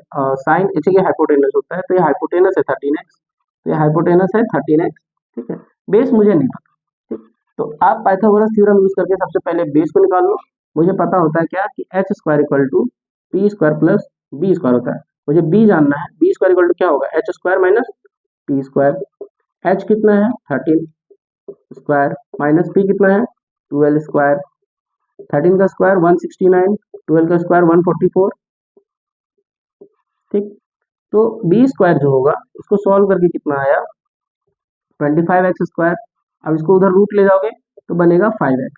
साइन एच के हाइपोटेनस होता है, तो ये हाइपोटेनस है 13x, तो ये हाइपोटेनस है 13x। ठीक है, बेस मुझे नहीं पता। ठीक, तो आप पाइथागोरस थ्योरम यूज करके सबसे पहले बेस को निकाल लो। मुझे पता होता है क्या कि H square equal to P square plus B square होता है। मुझे बी जानना है, बी स्क्वायर इक्वल टू क्या होगा H square minus P square. H कितना है 13 स्क्वायर माइनस पी कितना है 12 स्क्वायर। 13 का स्क्वायर 169, 12 का स्क्वायर 144। ठीक, तो बी स्क्वायर जो होगा उसको सॉल्व करके कितना आया 25x स्क्वायर। अब इसको उधर रूट ले जाओगे तो बनेगा 5x,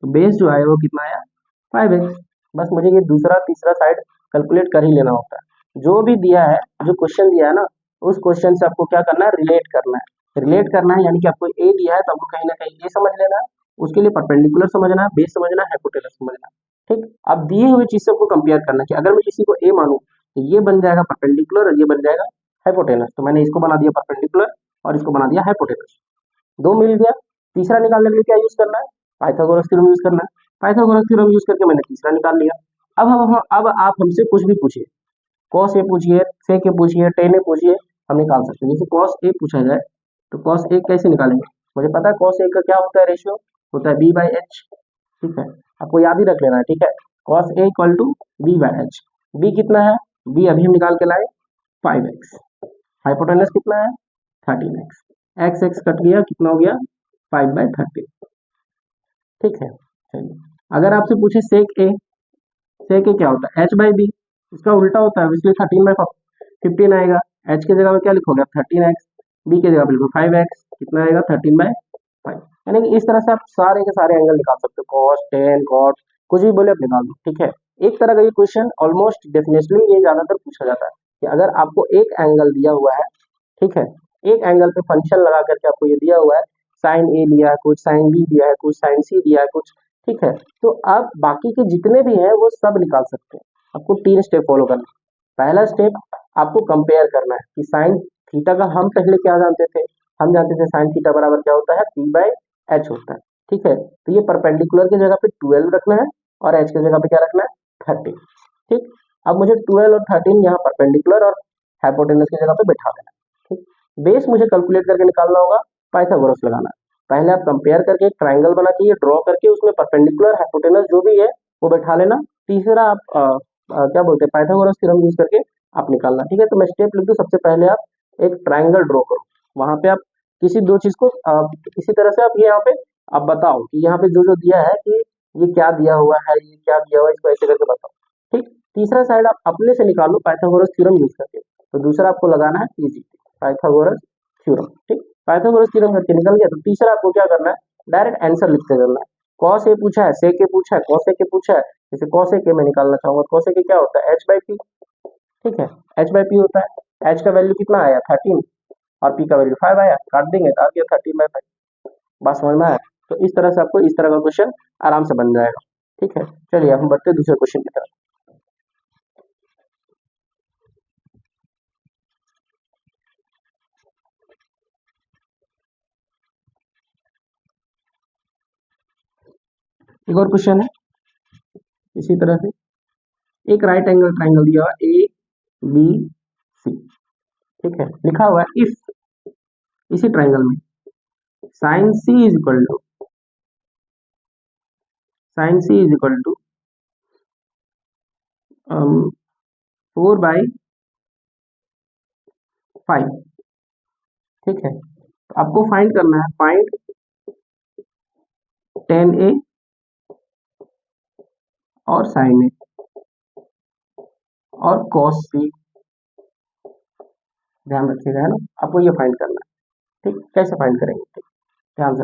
तो बेस जो आया वो कितना आया 5x। बस मुझे ये दूसरा तीसरा साइड कैलकुलेट कर ही लेना होता है। जो भी दिया है, जो क्वेश्चन दिया है ना, उस क्वेश्चन से आपको क्या करना है, रिलेट करना है। रिलेट करना है यानी कि आपको ए दिया है तो आपको कहीं ना कहीं ए समझ लेना है, उसके लिए परपेंडिकुलर समझना है, बेस समझना है, हाइपोटेनस समझना है। ठीक, अब दिए हुए चीज से आपको कंपेयर करना है कि अगर मैं किसी को ए मानूं तो ये बन जाएगा परपेंडिकुलर और ये बन जाएगा हाइपोटेनस। तो मैंने इसको बना दिया परपेंडिकुलर और इसको बना दिया हाइपोटेनस, दो मिल गया। तीसरा निकालने के लिए क्या यूज करना है, पाइथागोरस थ्योरम यूज करना है। पाइथागोरस थ्योरम यूज करके मैंने तीसरा निकाल लिया। अब आप हमसे कुछ भी पूछिए, कॉस ए पूछिए, सेक ए पूछिए, टेन ए पूछिए, हम निकाल सकते हैं। जैसे कॉस ए पूछा जाए तो कॉस ए कैसे निकालेंगे, मुझे पता है कॉस ए का क्या होता है, रेशियो होता है b/h। ठीक है, आपको याद ही रख लेना है। ठीक है, cos A equal to b/h। B कितना है, बी अभी हम निकाल के लाए 5x। हाइपोटेनस कितना है 13x। एक्स एक्स कट गया, कितना हो गया 5/13। ठीक है, चलिए अगर आपसे पूछे सेक ए, सेक ए क्या होता है h/b, इसका उल्टा होता है, इसलिए 13/15 आएगा। h की जगह में क्या लिखोगे आप 13x, b की जगह पे लिखो 5x, कितना आएगा 13/5। यानी कि इस तरह से आप सारे के सारे एंगल निकाल सकते हो, कॉस टेन कॉट कुछ भी बोले आप निकाल दो। ठीक है, एक तरह का ये क्वेश्चन ऑलमोस्ट डेफिनेटली ये ज्यादातर पूछा जाता है कि अगर आपको एक एंगल दिया हुआ है, ठीक है, एक एंगल पे फंक्शन लगा करके आपको ये दिया हुआ है, साइन ए दिया है, कुछ साइन बी दिया है, कुछ साइन सी दिया है, कुछ, ठीक है, तो आप बाकी के जितने भी हैं वो सब निकाल सकते हैं। आपको 3 स्टेप फॉलो करना है। पहला स्टेप आपको कंपेयर करना है कि साइन थीटा का हम पहले क्या जानते थे, हम जानते थे साइन थीटा बराबर क्या होता है p/h होता है। ठीक है, तो ये परपेंडिकुलर की जगह पे 12 रखना है और h की जगह पे क्या रखना है 13। ठीक, अब मुझे 12 और 13 यहाँ परपेंडिकुलर और हाइपोटेनस की जगह पे बैठा देना है। ठीक, बेस मुझे कैलकुलेट करके निकालना होगा, पाइथागोरस लगाना है। पहले आप कंपेयर करके एक ट्राइंगल बना के ये ड्रॉ करके उसमें परपेंडिकुलर हाइपोटेनस जो भी है वो बैठा लेना। तीसरा आप क्या बोलते हैं पाइथागोरस थ्योरम यूज करके आप निकालना। ठीक है, तो मैं स्टेप लिख दूं, सबसे पहले आप एक ट्राइंगल ड्रॉ करो, वहां पे आप किसी दो चीज को इसी तरह से आप यहाँ पे आप बताओ कि यहाँ पे जो जो दिया है कि ये क्या दिया हुआ है, ये क्या दिया हुआ है, इसको ऐसे करके बताओ। ठीक, तीसरा साइड आप अपने से निकालो पाइथागोरस थ्योरम यूज करके, तो दूसरा आपको लगाना है इजी पाइथागोरस थ्योरम। ठीक, पाइथागोरस थ्योरम करके निकल गया, तो तीसरा आपको क्या करना है, डायरेक्ट आंसर लिखते चलना है। कॉस ए पूछा है, सेक ए पूछा है, कॉस ए के पूछा है, जैसे कॉस ए के मैं निकालना चाहूंगा, कॉस ए के क्या होता है h/p। ठीक है, h/p होता है, h का वैल्यू कितना आया 13 और p का वैल्यू 5 आया, काट देंगे तो आ गया 13/5। बात समझ में आया, तो इस तरह से आपको इस तरह का क्वेश्चन आराम से बन जाएगा। ठीक है, चलिए हम बढ़ते दूसरे क्वेश्चन की तरफ। एक और क्वेश्चन है इसी तरह से, एक राइट एंगल ट्राइंगल दिया हुआ ए बी सी। ठीक है, लिखा हुआ है इफ, इसी ट्राइंगल में sine C is equal to, sine C is equal to 4/5। ठीक है, तो आपको फाइंड करना है, फाइंड टेन ए और साइन ए। और कॉस सी, ध्यान रखिएगा, है ना। आपको ये फाइंड करना है, ठीक। कैसे फाइंड करेंगे, ठीक, ध्यान से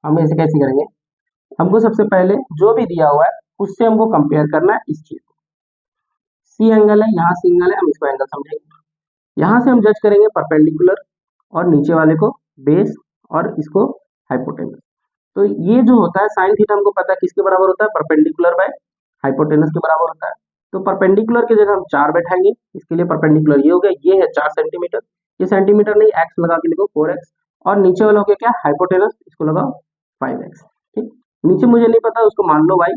हम ऐसे कैसे करेंगे। हमको सबसे पहले जो भी दिया हुआ है उससे हमको कंपेयर करना है इस चीज को। सी एंगल है, यहाँ सी एंगल है, हम इसको एंगल समझेंगे। यहाँ से हम जज करेंगे परपेंडिकुलर और नीचे वाले को बेस और इसको हाइपोटेनस। तो ये जो होता है साइन थीटा हमको पता है किसके बराबर होता है, परपेंडिकुलर बाय हाइपोटेनस के बराबर होता है। तो परपेंडिकुलर की जगह हम 4 बैठाएंगे, इसके लिए परपेंडिकुलर ये हो गया, ये है 4 सेंटीमीटर, ये सेंटीमीटर नहीं एक्स लगा के लिखो 4x, और नीचे वाला हो गया क्या, हाइपोटेनस, इसको लगाओ 5x, ठीक। नीचे मुझे नहीं पता, उसको मान लो y,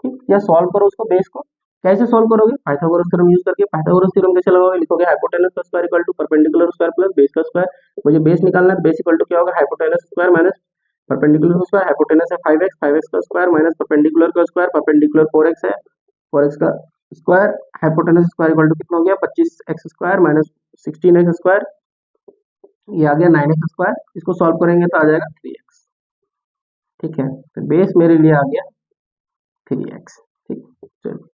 ठीक, या सॉल्व करो उसको बेस को। कैसे सॉल्व करोगे, पाइथागोरस थ्योरम यूज करके। पाइथागोरस थ्योरम कैसे लगाओगे, लिखोगे हाइपोटेनस का square equal to perpendicular square plus base का स्क्वायर। मुझे बेस निकालना है, बेस इक्वल टू क्या होगा, हाइपोटेनस स्क्वायर माइनस परपेंडिकुलर का स्क्वायर। हाइपोटेनस है 5x, 5x का स्क्वायर माइनस परपेंडिकुलर का स्क्वायर, परपेंडिकुलर 4x है, 4x का square. Hypotenuse square equal to कितना हो गया, 25x square minus 16x square, ये आ गया 9x स्क्वायर। इसको सॉल्व करेंगे तो आ जाएगा 3x, ठीक है। तो बेस मेरे लिए आ गया 3x, ठीक। चलो,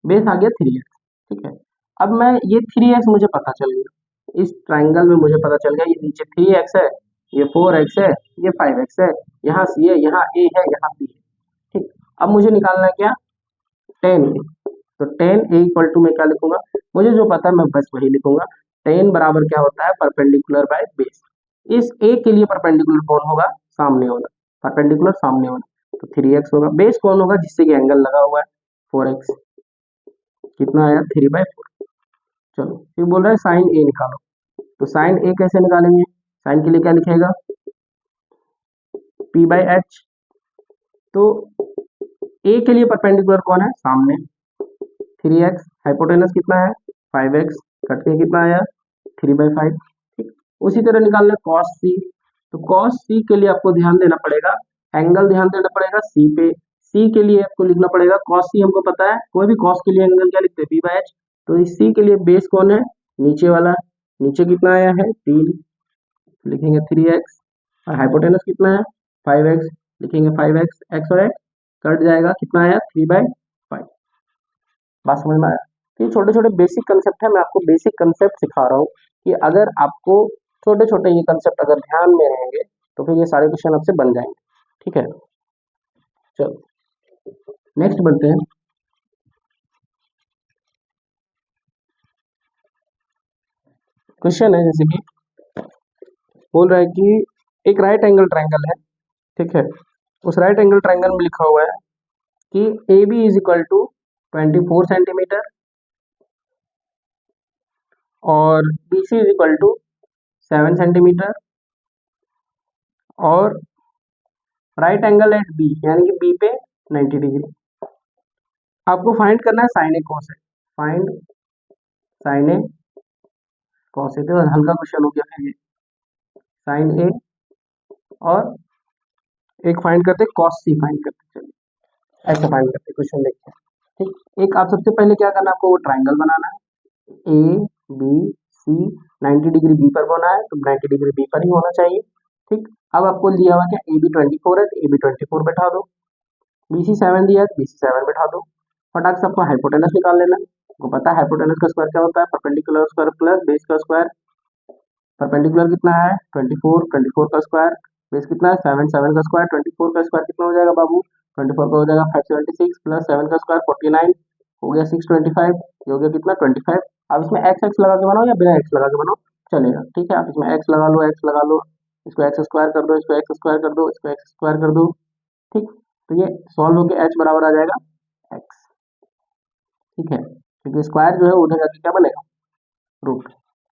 बेस आ गया 3x, ठीक है। अब मैं ये 3x मुझे पता चल गया, इस ट्राइंगल में मुझे पता चल गया ये नीचे 3x है, ये 4x है, ये 5x है, यहाँ c है, यहाँ a है, यहाँ b है, ठीक। अब मुझे निकालना है क्या, tan a। तो tan a इक्वल टू मैं क्या लिखूंगा, मुझे जो पता है मैं बस वही लिखूंगा। tan बराबर क्या होता है, परपेंडिकुलर बाय बेस। इस a के लिए परपेंडिकुलर कौन होगा, सामने वाला, परपेंडिकुलर सामने वाला, तो 3x होगा। बेस कौन होगा, जिससे कि एंगल लगा हुआ है 4x, कितना आया 3/4। चलो फिर बोल रहा है साइन ए निकालो। तो साइन ए कैसे निकालेंगे, साइन के लिए क्या लिखेगा, p/h। तो ए के लिए परपेंडिकुलर कौन है, सामने 3x, हाइपोटेनस कितना है 5x, कट के कितना आया 3/5, ठीक। उसी तरह निकालना है cos c। तो cos c के लिए आपको ध्यान देना पड़ेगा, एंगल ध्यान देना पड़ेगा c पे। c के लिए आपको लिखना पड़ेगा cos c, हमको पता है कोई भी cos के लिए एंगल क्या लिखते हैं, p/h। तो इस c के लिए बेस कौन है, नीचे वाला, नीचे कितना आया है 3, लिखेंगे 3x, और हाइपोटेनस कितना है 5x, लिखेंगे 5x, x और x कट जाएगा, कितना आया 3/5। बात समझ में आया। तो ये छोटे छोटे बेसिक कंसेप्ट है, मैं आपको बेसिक कंसेप्ट सिखा रहा हूँ कि अगर आपको छोटे छोटे ये कंसेप्ट अगर ध्यान में रहेंगे तो फिर ये सारे क्वेश्चन आपसे बन जाएंगे, ठीक है। चलो नेक्स्ट बढ़ते हैं। क्वेश्चन है जैसे कि बोल रहा है कि एक राइट एंगल ट्रायंगल है, ठीक है। उस राइट एंगल ट्रायंगल में लिखा हुआ है कि A B is equal to 24 centimetre और B C is equal to 7 centimetre, और राइट एंगल एट बी यानी कि बी पे 90 डिग्री। आपको फाइंड करना है sign A cos A, find sign A cos A. तो हल्का क्वेश्चन हो गया फिर ये, साइन ए और एक फाइंड करते कॉस सी फाइंड करते, चलिए ऐसे फाइंड करते क्वेश्चन देखते हैं, ठीक। एक आप सबसे पहले क्या करना है, आपको वो ट्राइंगल बनाना है, A B C, 90 degree B पर बना है तो 90 डिग्री बी पर ही होना चाहिए, ठीक। अब आपको दिया हुआ क्या, ए बी 24 है तो ए बी 24 बैठा दो, बी सी 7 दिया है तो बी सी 7 बैठा दो। फटाक से आपको हाइपोटेनस निकाल लेना है। आपको पता है हाइपोटेनस का स्क्वायर क्या होता है, परपेंडिकुलर स्क्वायर प्लस बेस का स्क्वायर। परपेंडिकुलर कितना है 24, 24 का स्क्वायर, बेस कितना है 7, 7 का स्क्वायर, 24 का स्क्वायर कितना हो जाएगा बाबू, 24 का हो जाएगा 576 प्लस 7 का स्क्वायर 49, हो गया 625, ये हो गया कितना 25। अब इसमें एक्स एक्स लगा के बनाओ या बिना एक्स लगा के बनाओ चलेगा, ठीक है। आप इसमें एक्स लगा लो, एक्स लगा लो, इसको एक्स स्क्वायर कर दो, इसको एक्स स्क्वायर कर दो, इसको एक्स स्क्वायर कर दो, ठीक। तो ये सॉल्व होकर एच बराबर आ जाएगा एक्स, ठीक है, क्योंकि स्क्वायर जो है उधर जाके क्या बनेगा, रूट,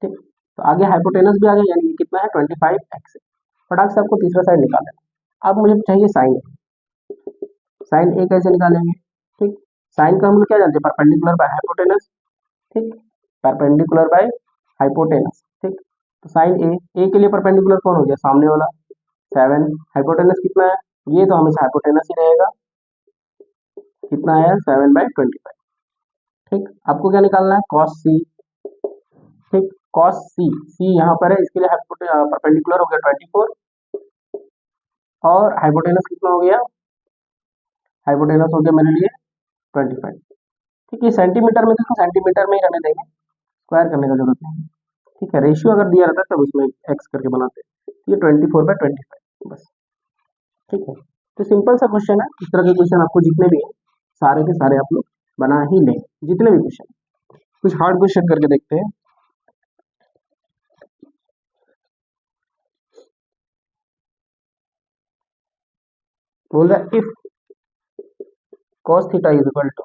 ठीक। तो आगे हाइपोटेनस भी आ गया, यानी कि कितना है 25x। फटाक से आपको तीसरा साइड निकालना है। अब मुझे चाहिए साइन ए, साइन ए कैसे निकालेंगे, ठीक। साइन का हम लोग क्या जानते हैं, परपेंडिकुलर बाय हाइपोटेनस, ठीक, परपेंडिकुलर बाय हाइपोटेनस, ठीक। तो साइन ए के लिए परपेंडिकुलर कौन हो गया, सामने वाला 7, हाइपोटेनस कितना है, ये तो हमेशा हाइपोटेनस ही रहेगा, कितना आया 7/25, ठीक। आपको क्या निकालना है कॉस सी, ठीक, कॉस सी, सी यहाँ पर है, इसके लिए परपेंडिकुलर हो गया 24 और हाइपोटेनस कितना हो गया, हाइपोटेनस हो गया मेरे लिए 25, ठीक है, सेंटीमीटर में देखो सेंटीमीटर में ही रहने देंगे, स्क्वायर करने का जरूरत नहीं है। ठीक है, रेशियो अगर दिया रहता है तब उसमें एक्स करके बनाते हैं। ये 24/25 बस। ठीक है, तो सिंपल सा क्वेश्चन है। इस तरह के क्वेश्चन आपको जितने भी हैं सारे के सारे आप लोग बना ही लें, जितने भी क्वेश्चन। कुछ हार्ड क्वेश्चन करके देखते हैं। बोल रहा है if cos theta is equal to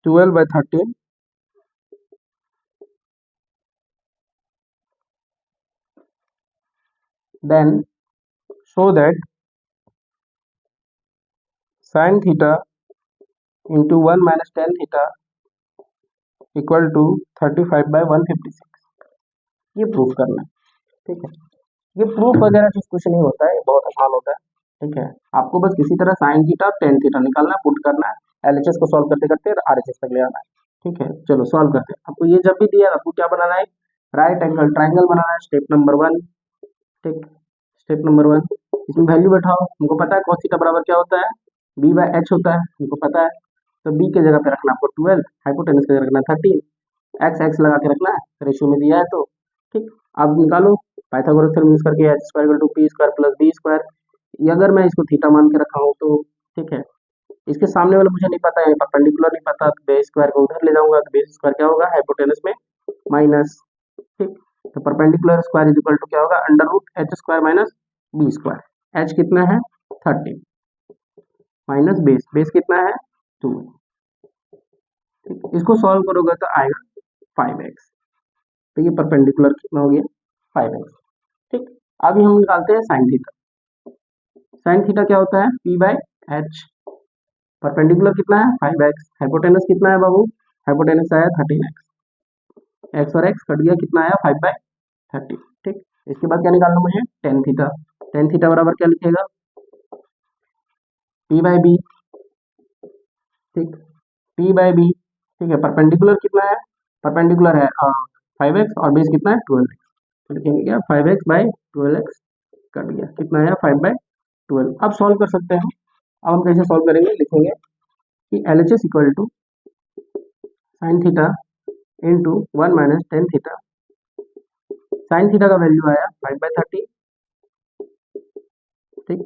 12/13 then show that sin theta into 1 minus tan theta equal to 35/156। ये प्रूफ करना है। ठीक है, ये प्रूफ वगैरह कुछ नहीं होता है, बहुत आसान होता है। ठीक है, आपको बस किसी तरह साइन थीटा टेन थीटा निकालना है, पुट करना है, एलएचएस को सॉल्व करते करते आरएचएस तक ले आना है। ठीक है, चलो सॉल्व करते हैं। आपको ये जब भी दिया आपको क्या बनाना है, राइट एंगल ट्राइंगल बनाना है, स्टेप नंबर 1। ठीक, स्टेप नंबर 1, इसमें वैल्यू बैठाओ। हमको पता है cos थीटा बराबर क्या होता है, b/h होता है, हमको पता है। तो b के जगह पे रखना आपको 12, हाइपोटेनस के जगह रखना 13, एक्स एक्स लगा के रखना है, रेशियो में दिया है तो। ठीक, अब निकालो पाइथागोरस थ्योरम यूज करके, H square equal to P square plus B square. ये अगर मैं इसको थीटा मान के रखा हूँ तो ठीक है, इसके सामने वाला मुझे नहीं पता है, परपेंडिकुलर नहीं पता, तो बेस स्क्वायर को उधर ले जाऊंगा, तो बेस स्क्वायर क्या होगा हाइपोटेनस में माइनस। ठीक, तो perpendicular square is equal to क्या होगा, under root H square minus B square. H कितना है 30 माइनस बेस, बेस कितना है 2। ठीक, इसको सॉल्व करोगे तो आएगा 5x। तो ये परपेंडिकुलर कितना हो गया 5x। ठीक, अभी हम निकालते हैं साइन थीटा। साइन थीटा क्या होता है p/h, परपेंडिकुलर कितना है 5x, हाइपोटेनस कितना है बाबू, हाइपोटेनस आया 13x, x और x कट गया, कितना आया 5/30। ठीक, इसके बाद क्या निकालना मुझे टेन थीटा। टेन थीटा बराबर क्या लिखेगा p/b। ठीक, p/b। ठीक है, परपेंडिकुलर कितना है, परपेंडिकुलर है 5x और बेस कितना है 12x, तो लिखेंगे क्या 5x/12x कट गया, कितना आया 5/12। अब सॉल्व कर सकते हैं। अब हम कैसे सॉल्व करेंगे, लिखेंगे कि LHS equal to sine theta into 1 minus tan theta. Sine theta का वैल्यू आया 5/30। ठीक,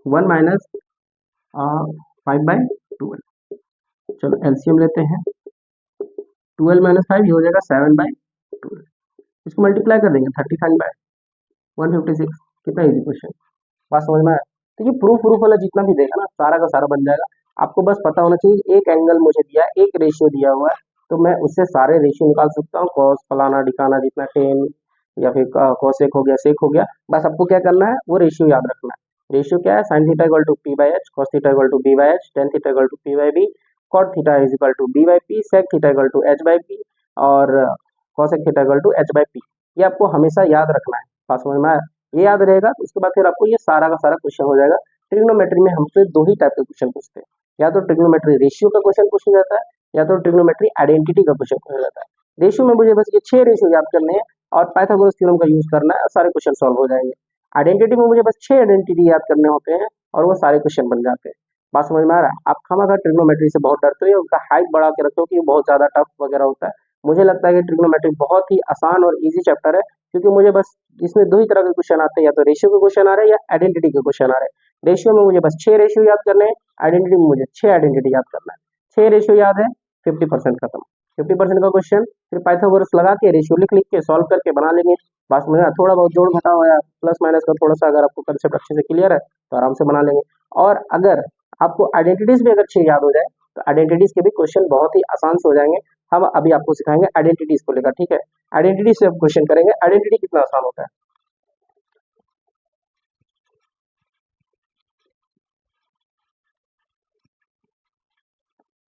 1 माइनस 5/12। चलो एलसीएम लेते हैं, 12 माइनस 5 ये हो जाएगा 7/12। इसको मल्टीप्लाई कर देंगे 35/156। कितना इजी क्वेश्चन, बात समझ में आया। तो ये प्रूफ वाला जितना भी देगा ना सारा का सारा बन जाएगा। आपको बस पता होना चाहिए एक एंगल मुझे दिया, एक रेशियो दिया हुआ है, तो मैं उससे सारे रेशियो निकाल सकता हूँ, कॉस फलाना ढिकाना जितना टेन या फिर कॉसेक हो गया सेक हो गया। बस आपको क्या करना है वो रेशियो याद रखना है। रेशियो क्या है, sine theta equal to p/h, cos theta equal to b/h, tan theta equal to p/b, cot theta is equal to b/p, sec theta equal to h/p और cosec theta equal to h/p। ये आपको हमेशा याद रखना है, बात समझ में आया। ये याद रहेगा तो उसके बाद फिर आपको ये सारा का सारा क्वेश्चन हो जाएगा। ट्रिग्नोमेट्री में हमसे दो ही टाइप के क्वेश्चन पूछते हैं, या तो ट्रिग्नोमेट्री रेशियो का क्वेश्चन पूछा जाता है, या तो ट्रिग्नोमेट्री आइडेंटिटी का क्वेश्चन पूछा जाता है। रेशियो में मुझे बस ये 6 रेशियो याद करने हैं और पाइथागोरस थ्योरम का यूज करना है, सारे क्वेश्चन सॉल्व हो जाएंगे। आइडेंटिटी में मुझे बस 6 आइडेंटिटी याद करने होते हैं और वो सारे क्वेश्चन बन जाते हैं। बात समझ में आ रहा है। आप खामखा ट्रिग्नोमेट्री से बहुत डरते हो, उनका हाइप बढ़ा के रखते हो कि बहुत ज्यादा टफ वगैरह होता है। मुझे लगता है कि ट्रिग्नोमेट्री बहुत ही आसान और इजी चैप्टर है, क्योंकि मुझे बस इसमें दो ही तरह के क्वेश्चन आते हैं, या तो रेशियो के क्वेश्चन आ रहे हैं या आइडेंटिटी के क्वेश्चन आ रहे हैं। रेशियो में मुझे बस 6 रेशियो याद करने हैं, आइडेंटिटी में मुझे 6 आइडेंटिटी याद करना है। 6 रेशियो याद है 50% खत्म। 50% का क्वेश्चन फिर पाइथागोरस लगा के रेशियो लिख लिख के सॉल्व करके बना लेंगे। बस में थोड़ा बहुत जोड़ घटाव या प्लस माइनस का थोड़ा सा अगर आपको कंसेप्ट अच्छे से क्लियर है तो आराम से बना लेंगे। और अगर आपको आइडेंटिटीज भी अगर 6 याद हो जाए तो आइडेंटिटीज के भी क्वेश्चन बहुत ही आसान से हो जाएंगे। हम अभी आपको सिखाएंगे आइडेंटिटीज को लेकर। ठीक है, आइडेंटिटी से क्वेश्चन करेंगे। आइडेंटिटी कितना आसान होता है,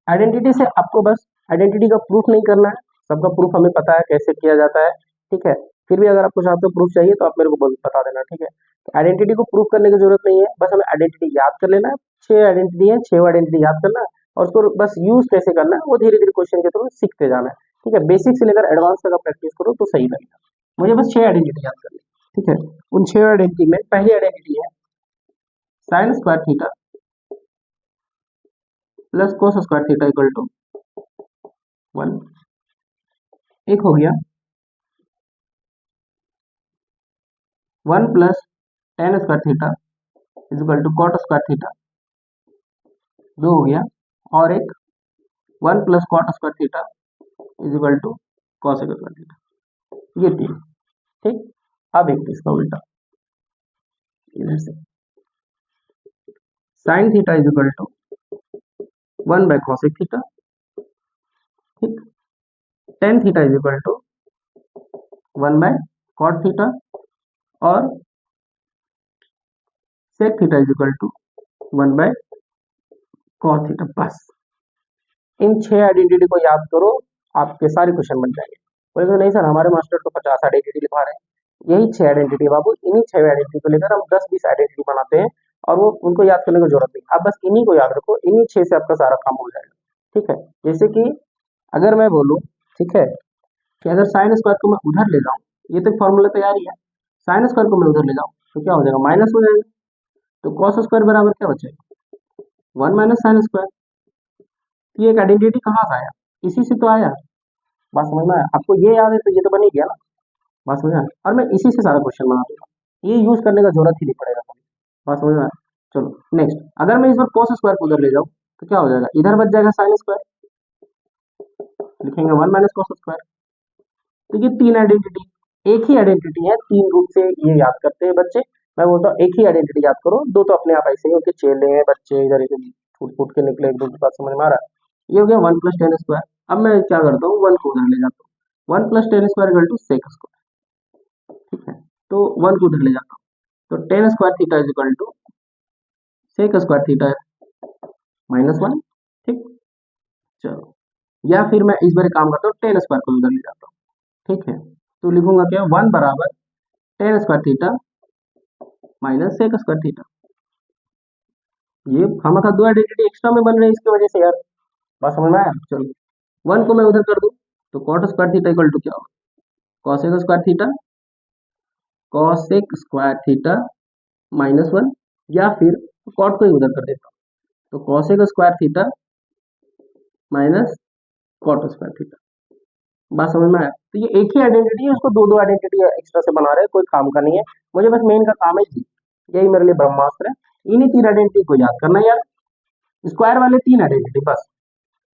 आइडेंटिटी से आपको बस आइडेंटिटी का प्रूफ नहीं करना है, सबका प्रूफ हमें पता है कैसे किया जाता है। ठीक है, फिर भी अगर आपको चाहते हो प्रूफ चाहिए तो आप मेरे को बता देना। ठीक है, आइडेंटिटी को प्रूफ करने की जरूरत नहीं है, बस हमें आइडेंटिटी याद कर लेना है। 6 आइडेंटिटी है, 6 आइडेंटिटी याद करना है और उसको बस यूज कैसे करना है वो धीरे धीरे क्वेश्चन के थ्रू सीखते जाना है। ठीक है, बेसिक से लेकर एडवांस तक प्रैक्टिस करो तो सही लगेगा। मुझे बस 6 आइडेंटिटी याद करनी है। ठीक है, उन 6 आइडेंटिटी में पहली आइडेंटिटी है sine square theta plus cos square theta equal to 1। एक हो गया 1 plus tan square theta is equal to cot square theta, दो हो गया, और एक 1 plus cot square theta is equal to cos square theta, ये तीन। ठीक, अब एक इसका उल्टा इधर से sine theta is equal to 1 by cosec theta, ठीक, tan theta is equal to 1 bye cot theta, और sec theta is equal to 1 by cos theta. बस इन 6 आइडेंटिटी को याद करो, आपके सारे क्वेश्चन बन जाएंगे। बोले तो नहीं सर हमारे मास्टर तो 50 आइडेंटिटी लिखा रहे हैं, यही 6 आइडेंटिटी बाबू, इन्हीं 6 आइडेंटिटी को लेकर हम 10-20 आइडेंटिटी बनाते हैं, और वो उनको याद करने की जरूरत नहीं, आप बस इन्हीं को याद रखो, इन्हीं 6 से आपका सारा काम हो जाएगा। ठीक है, जैसे कि अगर मैं बोलूँ, ठीक है, कि अगर साइन स्क्वायर को मैं उधर ले जाऊँ, ये तो फॉर्मूला तैयार ही है, साइन स्क्वायर को मैं उधर ले जाऊँ तो क्या हो जाएगा, माइनस हो जाएगा, तो कॉस स्क्वायर बराबर क्या बचेगा, 1 माइनस साइन स्क्वायर। ये एक आइडेंटिटी कहाँ से आया, इसी से तो आया। बात समझ में आया आपको, ये याद है तो ये तो बन ही गया ना। बात समझ में आया, और मैं इसी से सारा क्वेश्चन बना दूंगा, ये यूज करने का जरूरत ही नहीं पड़ेगा। बात समझ में आया। चलो नेक्स्ट, अगर मैं इस बार cos स्क्वायर को उधर ले जाऊँ तो क्या हो जाएगा, इधर बच जाएगा साइन स्क्वायर, लिखेंगे 1 माइनस कॉस स्क्वायर। तो ये तीन आइडेंटिटी, एक ही आइडेंटिटी है, तीन रूप से ये याद करते हैं बच्चे। मैं बोलता हूँ एक ही आइडेंटिटी याद करो, दो तो अपने आप ऐसे ही होते चेले हैं बच्चे, इधर इधर फूट फूट के निकले, एक दो की बात समझ में आ रहा है। ये हो गया 1 प्लस टेन स्क्वायर। अब मैं क्या करता हूँ, 1 को उधर ले जाता हूँ, 1 plus tan square equal to sec square. ठीक है, तो 1 को उधर ले जाता हूँ, तो tan square theta is equal to sec square theta -1। ठीक, चलो, या फिर मैं इस बार एक काम करता हूँ, टेन स्क्वायर को उधर ले जाता हूँ। ठीक है, तो लिखूंगा क्या, 1 बराबर tan square theta minus sec square theta. ये हम दो आइडेंटिटी एक्स्ट्रा में बन रहे हैं इसकी वजह से यार। बात समझ में आया। चलो 1 को मैं उधर कर दूं तो cot square theta equal to क्या होगा, cosec square theta, cosec square theta -1, या फिर कॉट को ही उधर कर देता हूँ, तो cosec square theta minus cot square theta. बात समझ में आया। तो ये एक ही आइडेंटिटी है, उसको दो दो आइडेंटिटी एक्स्ट्रा से बना रहे हैं, कोई काम का नहीं है, मुझे बस मेन का काम है जी, यही मेरे लिए ब्रह्मास्त्र है। इन्हीं तीन आइडेंटिटी को याद करना है यार, स्क्वायर वाले तीन आइडेंटिटी बस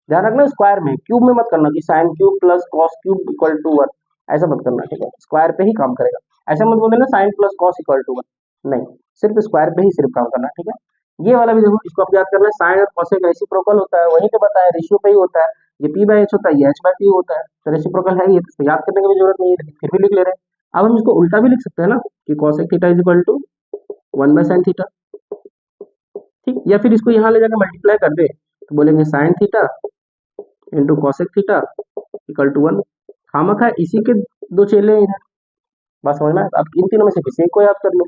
ध्यान रखना, स्क्वायर में, क्यूब में मत करना कि sine cube plus cos cube equal to 1, ऐसा मत करना। ठीक है, स्क्वायर पे ही काम करेगा, ऐसा मत बोल देना sine plus cos equal to 1, नहीं, सिर्फ स्क्वायर पे ही सिर्फ काम करना। ठीक है, ये वाला भी देखो, इसको आप याद करना है, साइन और कॉस एक रेसिप्रोकल होता है, वहीं पे बताया रेशियो पे ही होता है, ये पी बाई एच होता है, ये एच बाई पी होता है, तो रेसिप्रोकल है ये, तो इसको याद करने की भी जरूरत नहीं है, लेकिन फिर भी लिख ले रहे हैं। अब हम इसको उल्टा भी लिख सकते हैं ना, कि कॉस एक theta is equal to 1 by sine theta. ठीक, या फिर इसको यहाँ ले जाकर मल्टीप्लाई कर दे, तो बोलेंगे sine theta into cosec theta equal to 1। खामखा इसी के दो चेले हैं इधर। बात समझ में आया? अब इन तीनों में से किसी एक को याद कर लो।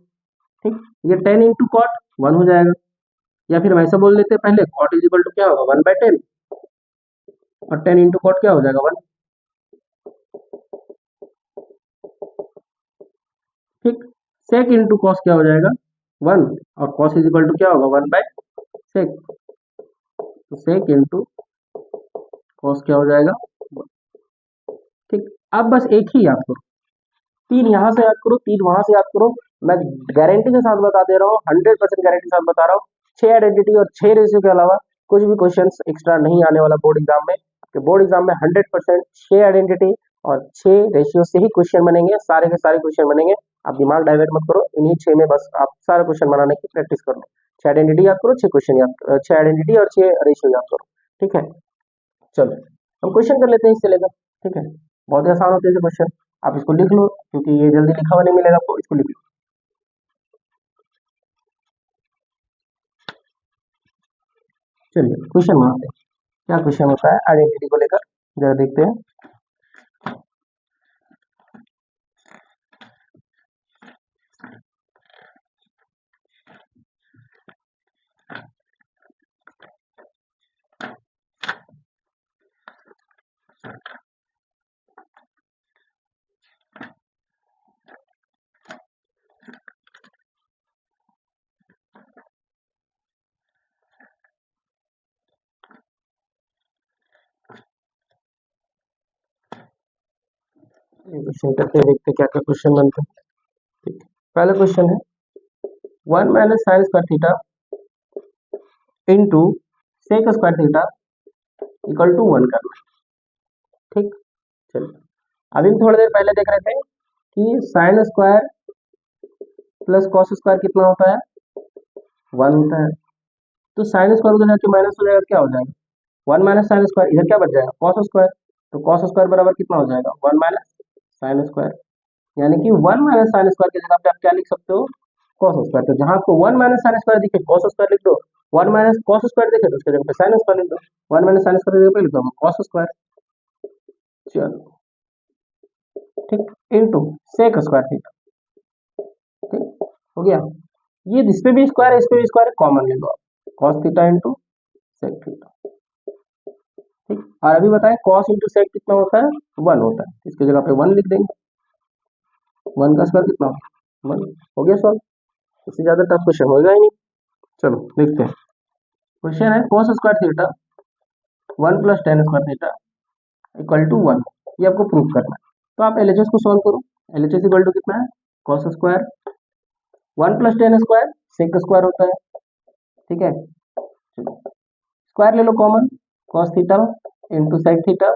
ठीक, ये 10 इंटू कॉट 1 हो जाएगा, या फिर हम ऐसा बोल लेते हैं पहले, कॉट इज इक्वल टू क्या होगा 1 बाय 10, और 10 इंटू कॉट क्या हो जाएगा 1। ठीक, सेक इंटू कॉस क्या हो जाएगा 1, और कॉस इज इक्वल टू क्या होगा 1 बाय सेक, तो सेक इंटू कॉस क्या हो जाएगा 1। ठीक, अब बस एक ही याद करो, तीन यहाँ से याद करो, तीन वहां से याद करो। मैं गारंटी के साथ बता दे रहा हूँ, 100% गारंटी के साथ बता रहा हूँ, 6 आइडेंटिटी और 6 रेशियो के अलावा कुछ भी क्वेश्चन एक्स्ट्रा नहीं आने वाला बोर्ड एग्जाम में। कि बोर्ड एग्जाम में 100% 6 आइडेंटिटी और 6 रेशियो से ही क्वेश्चन बनेंगे, सारे के सारे क्वेश्चन बनेंगे। आप दिमाग डाइवर्ट मत करो, इन्हीं 6 में बस आप सारा क्वेश्चन बनाने की प्रैक्टिस करो। 6 आइडेंटिटी याद करो, 6 क्वेश्चन याद, 6 आइडेंटिटी और 6 रेशियो याद करो। ठीक है, चलो हम क्वेश्चन कर लेते हैं इससे लेकर। ठीक है, बहुत ही आसान होते हैं क्वेश्चन, आप इसको लिख लो क्योंकि ये जल्दी लिखा हुआ नहीं मिलेगा आपको, इसको लिख लो। चलिए क्वेश्चन बनाते हैं, क्या क्वेश्चन होता है आइडेंटिटी को लेकर, जरा देखते हैं। क्वेश्चन करके देखते क्या क्या क्वेश्चन बनते हैं। ठीक, पहला क्वेश्चन है 1 minus sine square theta into sec square theta equal to 1 करना। ठीक, चलिए अभी हम थोड़ी देर पहले देख रहे थे कि sign square plus cos square कितना होता है 1 होता है। तो साइन स्क्वायर उधर जाके माइनस हो जाएगा, क्या हो जाएगा 1 माइनस साइन स्क्वायर, इधर क्या बच जाएगा कॉस स्क्वायर। तो कॉस स्क्वायर बराबर कितना हो जाएगा 1 माइनस साइन स्क्वायर, यानी कि 1 माइनस साइन स्क्वायर की जगह पे आप क्या लिख सकते हो कॉस स्क्वायर। तो जहां आपको 1 माइनस साइन स्क्वायर दिखे कॉस स्क्वायर लिख दो, 1 माइनस कॉस स्क्वायर दिखे तो उसके जगह पे साइन स्क्वायर लिख दो, 1 माइनस साइन स्क्वायर की जगह पे लिख दो कॉस स्क्वायर। चलो ठीक, इनटू सेक स्क्वायर थीटा। ठीक हो गया, ये इस पे भी स्क्वायर है इस पे भी स्क्वायर है, कॉमन ले लो आप cos theta into sec theta. ठीक, और अभी बताएं कॉस इंटू सेक कितना होता है 1 होता है, इसकी जगह पे 1 लिख देंगे, 1 का स्क्वायर कितना होगा 1। हो गया सॉल्व, इससे ज्यादा टफ क्वेश्चन होगा ही नहीं। चलो देखते हैं, क्वेश्चन है cos square theta 1 plus tan square theta equal to 1, ये आपको प्रूव करना है। तो आप एलएचएस को सॉल्व करो, एलएचएस इक्वल टू कितना है cos square 1 plus tan square sec square होता है। ठीक है, स्क्वायर ले लो common, cos theta into sec theta,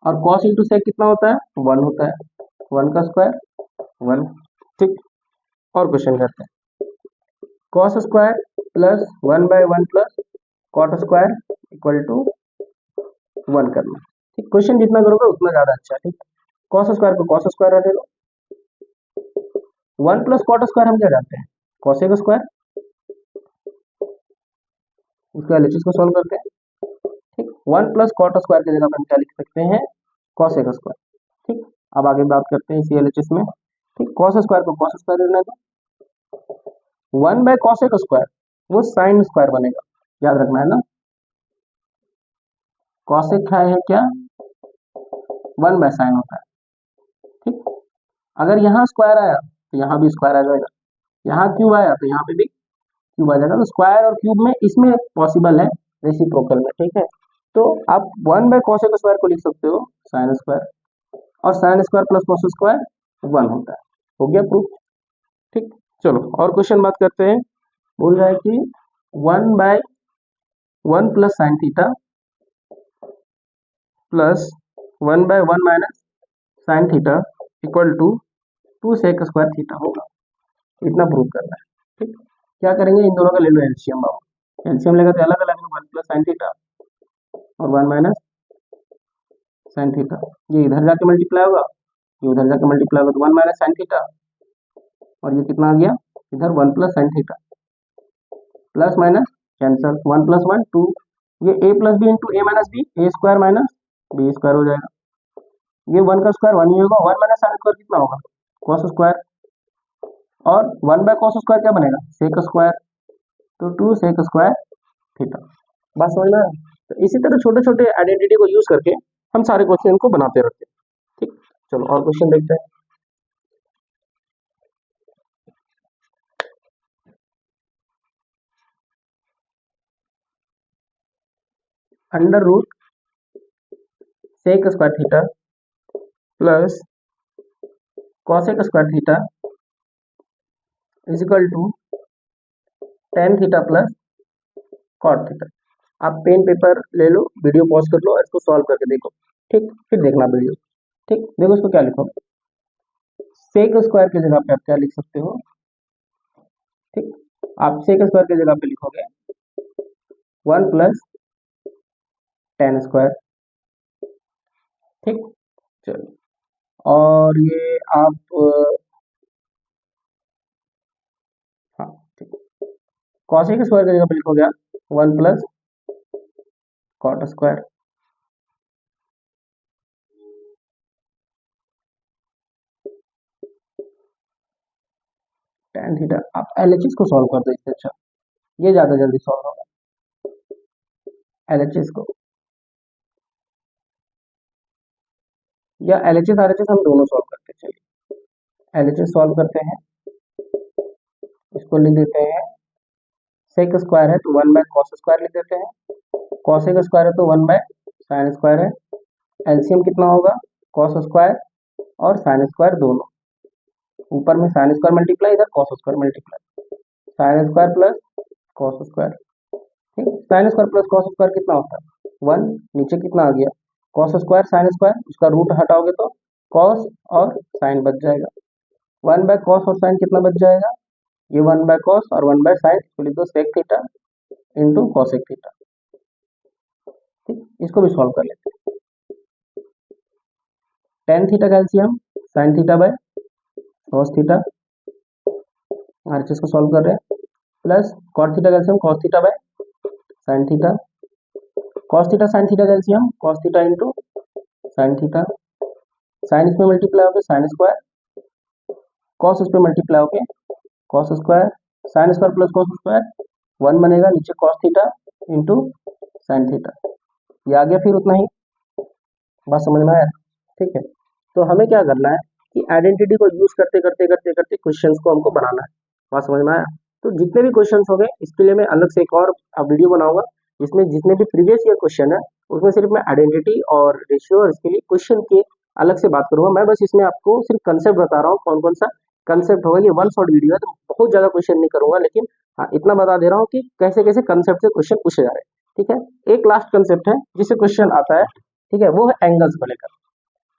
और कॉस इंटू सेक कितना होता है 1 होता है, 1 का स्क्वायर 1। ठीक, और क्वेश्चन करते हैं cos square plus 1 by 1 plus cot square equal to 1 करना। ठीक, क्वेश्चन जितना करोगे उतना ज्यादा अच्छा है। ठीक, कॉस स्क्वायर को कॉस स्क्वायर रख लो, 1 प्लस कॉट स्क्वायर हम क्या जानते हैं कॉसेक स्क्वायर, इसको एलएचएस को सॉल्व करते हैं। ठीक, 1 प्लस कॉट स्क्वायर की जगह पर हम क्या लिख सकते हैं कॉसेक स्क्वायर। ठीक, अब आगे बात करते हैं इसी एलएचएस में। ठीक, कॉस स्क्वायर को कॉस स्क्वायर लेना है, 1 बाय कॉसेक स्क्वायर वो साइन स्क्वायर बनेगा, याद रखना है ना। कॉसेक है क्या 1 बाय साइन होता है। ठीक, अगर यहाँ स्क्वायर आया तो यहाँ भी स्क्वायर आ जाएगा, यहाँ क्यूब आया तो यहाँ पे भी क्यूब आ जाएगा। तो स्क्वायर और क्यूब में इसमें पॉसिबल है रेसिप्रोकल में। ठीक है, तो आप 1 बाय कॉसेक स्क्वायर को लिख सकते हो साइन स्क्वायर, और sine square plus cos square 1 होता है। हो गया प्रूफ। ठीक, चलो और क्वेश्चन बात करते हैं। बोल रहा है कि 1 by 1 plus sine theta plus 1 by 1 minus sine theta equal to 2 sec square theta होगा, इतना प्रूव करना है। ठीक, क्या करेंगे इन दोनों का ले लो एलसीएम, बाबू एलसीएम लेगा तो अलग अलग है 1 प्लस साइन थीटा और 1 माइनस साइन थीटा, ये इधर जाके मल्टीप्लाई होगा ये उधर जाके मल्टीप्लाई होगा तो 1 माइनस साइन थीटा, और ये कितना आ गया इधर 1 plus sine theta, plus minus cancel 1 plus 1 2, ये ए प्लस बी इंटू ए माइनस बी, ए स्क्वायर माइनस बी स्क्वायर हो जाएगा, ये 1 का स्क्वायर 1 ही होगा, 1 माइनस साइन स्क्वायर कितना होगा कॉस स्क्वायर, और 1 बाय कॉस स्क्वायर क्या बनेगा सेक स्क्वायर, तो 2 सेक स्क्वायर थीटा। बस समझ में आया? तो इसी तरह छोटे छोटे आइडेंटिटी को यूज करके हम सारे क्वेश्चन को बनाते रहते हैं। ठीक, चलो और क्वेश्चन देखते हैं। Under root sec square theta plus cosec square theta is equal to tan theta plus cot theta. आप पेन पेपर ले लो, वीडियो पॉज कर लो और इसको सॉल्व करके देखो। ठीक, फिर देखना वीडियो। ठीक, देखो इसको क्या लिखो, सेक स्क्वायर की जगह पे आप क्या लिख सकते हो। ठीक, आप सेक स्क्वायर की जगह पे लिखोगे 1 प्लस टेन स्क्वायर। ठीक, चलो और ये आप हाँ ठीक, कॉसेक स्क्वायर की जगह पे लिखोगे आप 1 plus cot square. Tan theta, आप एलएचएस को सॉल्व कर दो, इससे अच्छा ये ज्यादा जल्दी सॉल्व होगा। एलएचएस को या एलएचएस आरएचएस हम दोनों सॉल्व करते हैं। चलिए एलएचएस सॉल्व करते हैं, इसको लिख देते हैं सेक स्क्वायर है तो 1 बाय कॉस स्क्वायर लिख देते हैं, कॉसेक स्क्वायर है तो 1 बाय साइन स्क्वायर है, एलसीएम कितना होगा कॉस स्क्वायर और साइन स्क्वायर दोनों, ऊपर में साइन स्क्वायर मल्टीप्लाई, इधर cos square multiply, sine square plus cos square. ठीक, sine square plus cos square कितना होता है 1, नीचे कितना आ गया कॉस स्क्वायर साइन स्क्वायर, उसका रूट हटाओगे तो कॉस और साइन बच जाएगा, 1 बाय कॉस और साइन कितना बच जाएगा, ये 1 बाय कॉस और 1 बाय साइन, इसको लिख दो sec theta into cosec theta. ठीक, इसको भी सॉल्व कर लेते हैं। टेन थीटा का LCM sine theta by cos theta, हर चीज को सॉल्व कर रहे हैं, प्लस कॉट थीटा का LCM cos theta by sine theta, cos theta sine theta का LCM cos theta into sine theta, sine इसमें मल्टीप्लाई होकर साइन स्क्वायर, कॉस इस पे मल्टीप्लाई होके cos square, sine square plus cos square 1 बनेगा, नीचे cos theta into sine theta, ये आ गया फिर उतना ही, बात समझ में आया। ठीक है, तो हमें क्या करना है कि आइडेंटिटी को यूज करते करते करते करते क्वेश्चंस को हमको बनाना है, बात समझ में आया। तो जितने भी क्वेश्चंस हो गए इसके लिए मैं अलग से एक और वीडियो बनाऊंगा, जिसमें जितने भी प्रीवियस ईयर क्वेश्चन है उसमें सिर्फ मैं आइडेंटिटी और रेशियो और इसके लिए क्वेश्चन के अलग से बात करूंगा। मैं बस इसमें आपको सिर्फ कंसेप्ट बता रहा हूँ, कौन कौन सा कंसेप्ट होगा, ये वन शॉट वीडियो है तो बहुत ज्यादा क्वेश्चन नहीं करूंगा, लेकिन हाँ इतना बता दे रहा हूँ कि कैसे कैसे कंसेप्ट से क्वेश्चन पूछे जा रहे हैं। ठीक है, एक लास्ट कंसेप्ट है जिससे क्वेश्चन आता है, ठीक है, वो है एंगल्स को लेकर।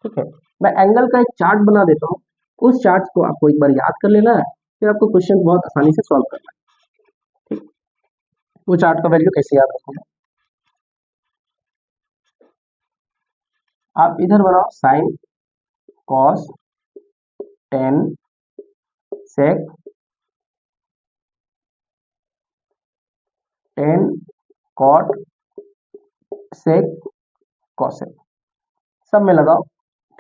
ठीक है, मैं एंगल का एक चार्ट बना देता हूँ, उस चार्ट को आपको एक बार याद कर लेना है, फिर आपको क्वेश्चन बहुत आसानी से सॉल्व करना है। ठीक, वो चार्ट का वैल्यू कैसे याद रखोगे, आप इधर बनाओ sine cos tan sec tan cot sec cosec, सब में लगाओ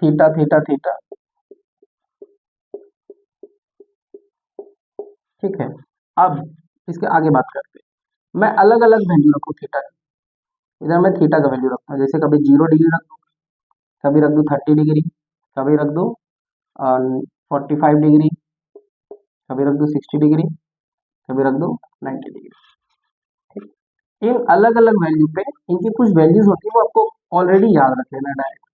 थीटा थीटा थीटा। ठीक है, अब इसके आगे बात करते हैं, मैं अलग अलग वैल्यू रखूँ थीटा की, इधर मैं थीटा का वैल्यू रखता हूँ, जैसे कभी 0 डिग्री रख दूँ, कभी रख दूँ 30 डिग्री, कभी रख दूँ 45 डिग्री, कभी रख दूँ 60 डिग्री, कभी रख दूँ 90 डिग्री। ठीक, इन अलग अलग वैल्यू पे इनकी कुछ वैल्यूज होती है वो आपको ऑलरेडी याद रख लेना है डायरेक्ट,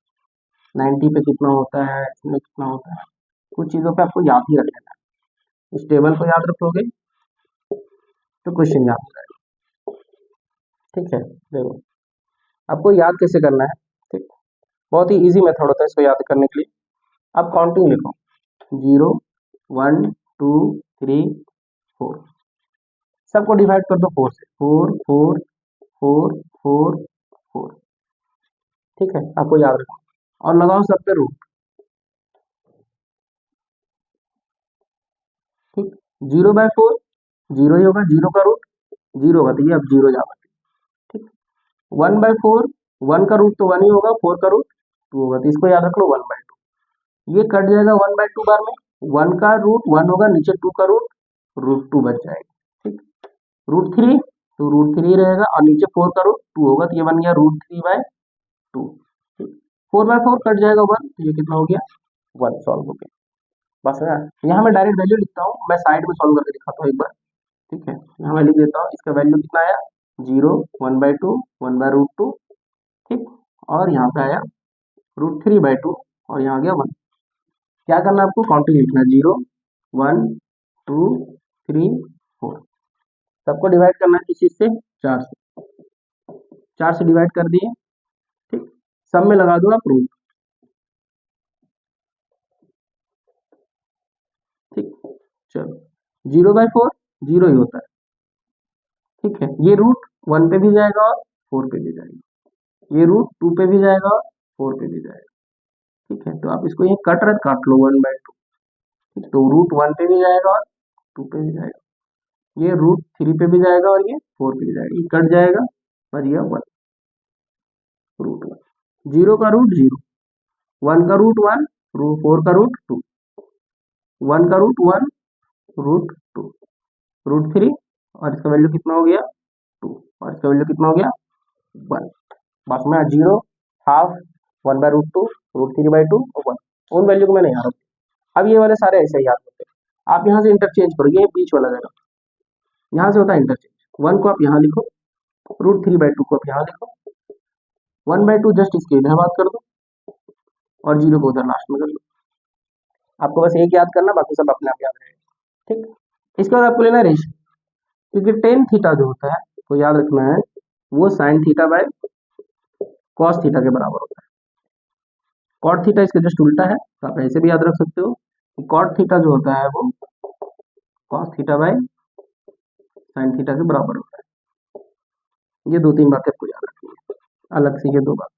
90 पे कितना होता है, इसमें कितना होता है, कुछ चीज़ों पे आपको याद ही रख लेना है। इस टेबल को याद रखोगे तो क्वेश्चन याद हो जाएगा। ठीक है, देखो आपको याद कैसे करना है। ठीक, बहुत ही इजी मेथड होता है इसको याद करने के लिए। अब काउंटिंग लिखो 0 1 2 3 4, सबको डिवाइड कर दो 4 से, 4 4 4 4 4। ठीक है, आपको याद रखो और लगाओ सब पे रूट। ठीक, 0/4 जीरो ही होगा, 0 का रूट 0 होगा तो ये अब 0 जाएगा। ठीक, 1/4 1 का रूट तो 1 ही होगा, 4 का रूट 2 होगा, तो इसको याद रख लो 1/2, ये कट जाएगा 1/2 बार में, 1 का रूट 1 होगा, नीचे 2 का रूट रूट 2 बच जाएगा। ठीक, रूट 3 तो रूट 3 रहेगा और नीचे 4 का रूट 2 होगा, तो ये बन गया रूट 3/2। ठीक, 4/4 कट जाएगा 1, तो ये कितना हो गया 1, सॉल्व हो गया। बस है, यहाँ मैं डायरेक्ट वैल्यू लिखता हूँ, मैं साइड में सॉल्व करके दिखाता हूँ एक बार। ठीक है, यहाँ मैं लिख देता हूँ, इसका वैल्यू कितना आया 0 1/2 1/√2। ठीक, और यहाँ पे आया √3/2 और यहाँ आ गया 1। क्या करना है आपको, काउंटिंग लिखना है 0 1 2 3 4, सबको डिवाइड करना है किस चीज से, 4 से, 4 से डिवाइड कर दिए। ठीक, सब में लगा दो आप रूट। ठीक, चलो 0/4 0 ही होता है। ठीक है, ये रूट 1 पे भी जाएगा और 4 पे भी जाएगा, ये रूट 2 पे भी जाएगा और 4 पे भी जाएगा। ठीक है, तो आप इसको ये कट रहे काट लो 1/2। ठीक, तो रूट 1 पे भी जाएगा और 2 पे भी जाएगा, ये रूट 3 पे भी जाएगा और ये 4 पे भी जाएगा, ये कट जाएगा और ये 1 √1, 0 का रूट 0, 1 का रूट 1, 4 का रूट 2, 1 का रूट 1 √2 √3, और इसका वैल्यू कितना हो गया 2, और इसका वैल्यू कितना हो गया 1। बस में 0 हाफ 1/√2 √3/2 और 1, उन वैल्यू को मैंने यहाँ रखा। अब ये वाले सारे ऐसे ही याद होते हैं, आप यहाँ से इंटरचेंज करो, ये बीच वाला जगह यहाँ से होता है इंटरचेंज, 1 को आप यहाँ लिखो, √3/2 को आप यहाँ लिखो, 1/2 जस्ट इसके इधर बात कर दो, और 0 को उधर लास्ट में कर लो। आपको बस एक याद करना, बाकी सब अपने आप याद रहेगा। ठीक, इसके बाद आपको लेना है रेशियो, क्योंकि टेन थीटा जो होता है तो याद रखना है वो sign theta by cos theta के बराबर होता है। कॉट थीटा इसके जस्ट उल्टा है, तो आप ऐसे भी याद रख सकते हो कि कॉट थीटा जो होता है वो cos theta by sine theta के बराबर होता है। ये दो तीन बातें आपको याद रखनी है, अलग से ये दो बात।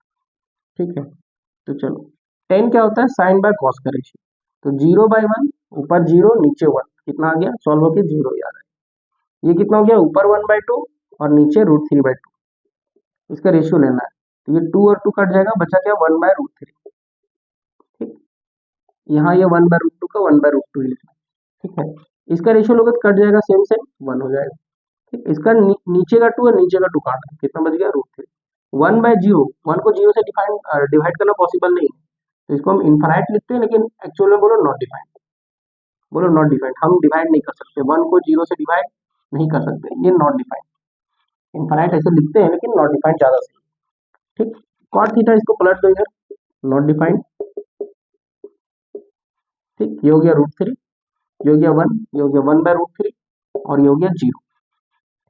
ठीक है, तो चलो, टेन क्या होता है, साइन बाय कॉस का रेशियो। तो 0/1, ऊपर 0 नीचे 1, कितना आ गया, सॉल्व होके 0 याद है। ये कितना हो गया, ऊपर 1/2 और नीचे √3/2, इसका रेशियो लेना है। तो ये 2 और 2 कट जाएगा, बचा क्या 1/√3। ठीक, यहाँ ये 1/√2 का 1/√2 ही लिखना। ठीक है, इसका रेशियो लोगे तो कट जाएगा, सेम सेम 1 हो जाएगा। ठीक, इसका नीचे का 2 और नीचे का 2 काट, कितना बच गया √3। 1/0, 1 को 0 से डिवाइड करना पॉसिबल नहीं है, तो इसको हम इनफाइनाइट लिखते हैं, लेकिन एक्चुअल में बोलो नॉट डिफाइंड, बोलो नॉट डिफाइंड। हम डिवाइड नहीं कर सकते, 1 को 0 से डिवाइड नहीं कर सकते, ये नॉट डिफाइंड। इनफाइनाइट ऐसे लिखते हैं, लेकिन नॉट डिफाइंड ज्यादा सही। ठीक, कॉट थीटा इसको पलट दो इधर, नॉट डिफाइंड। ठीक, ये हो गया √3, ये हो गया 1, ये हो गया 1/√3 और ये हो गया 0।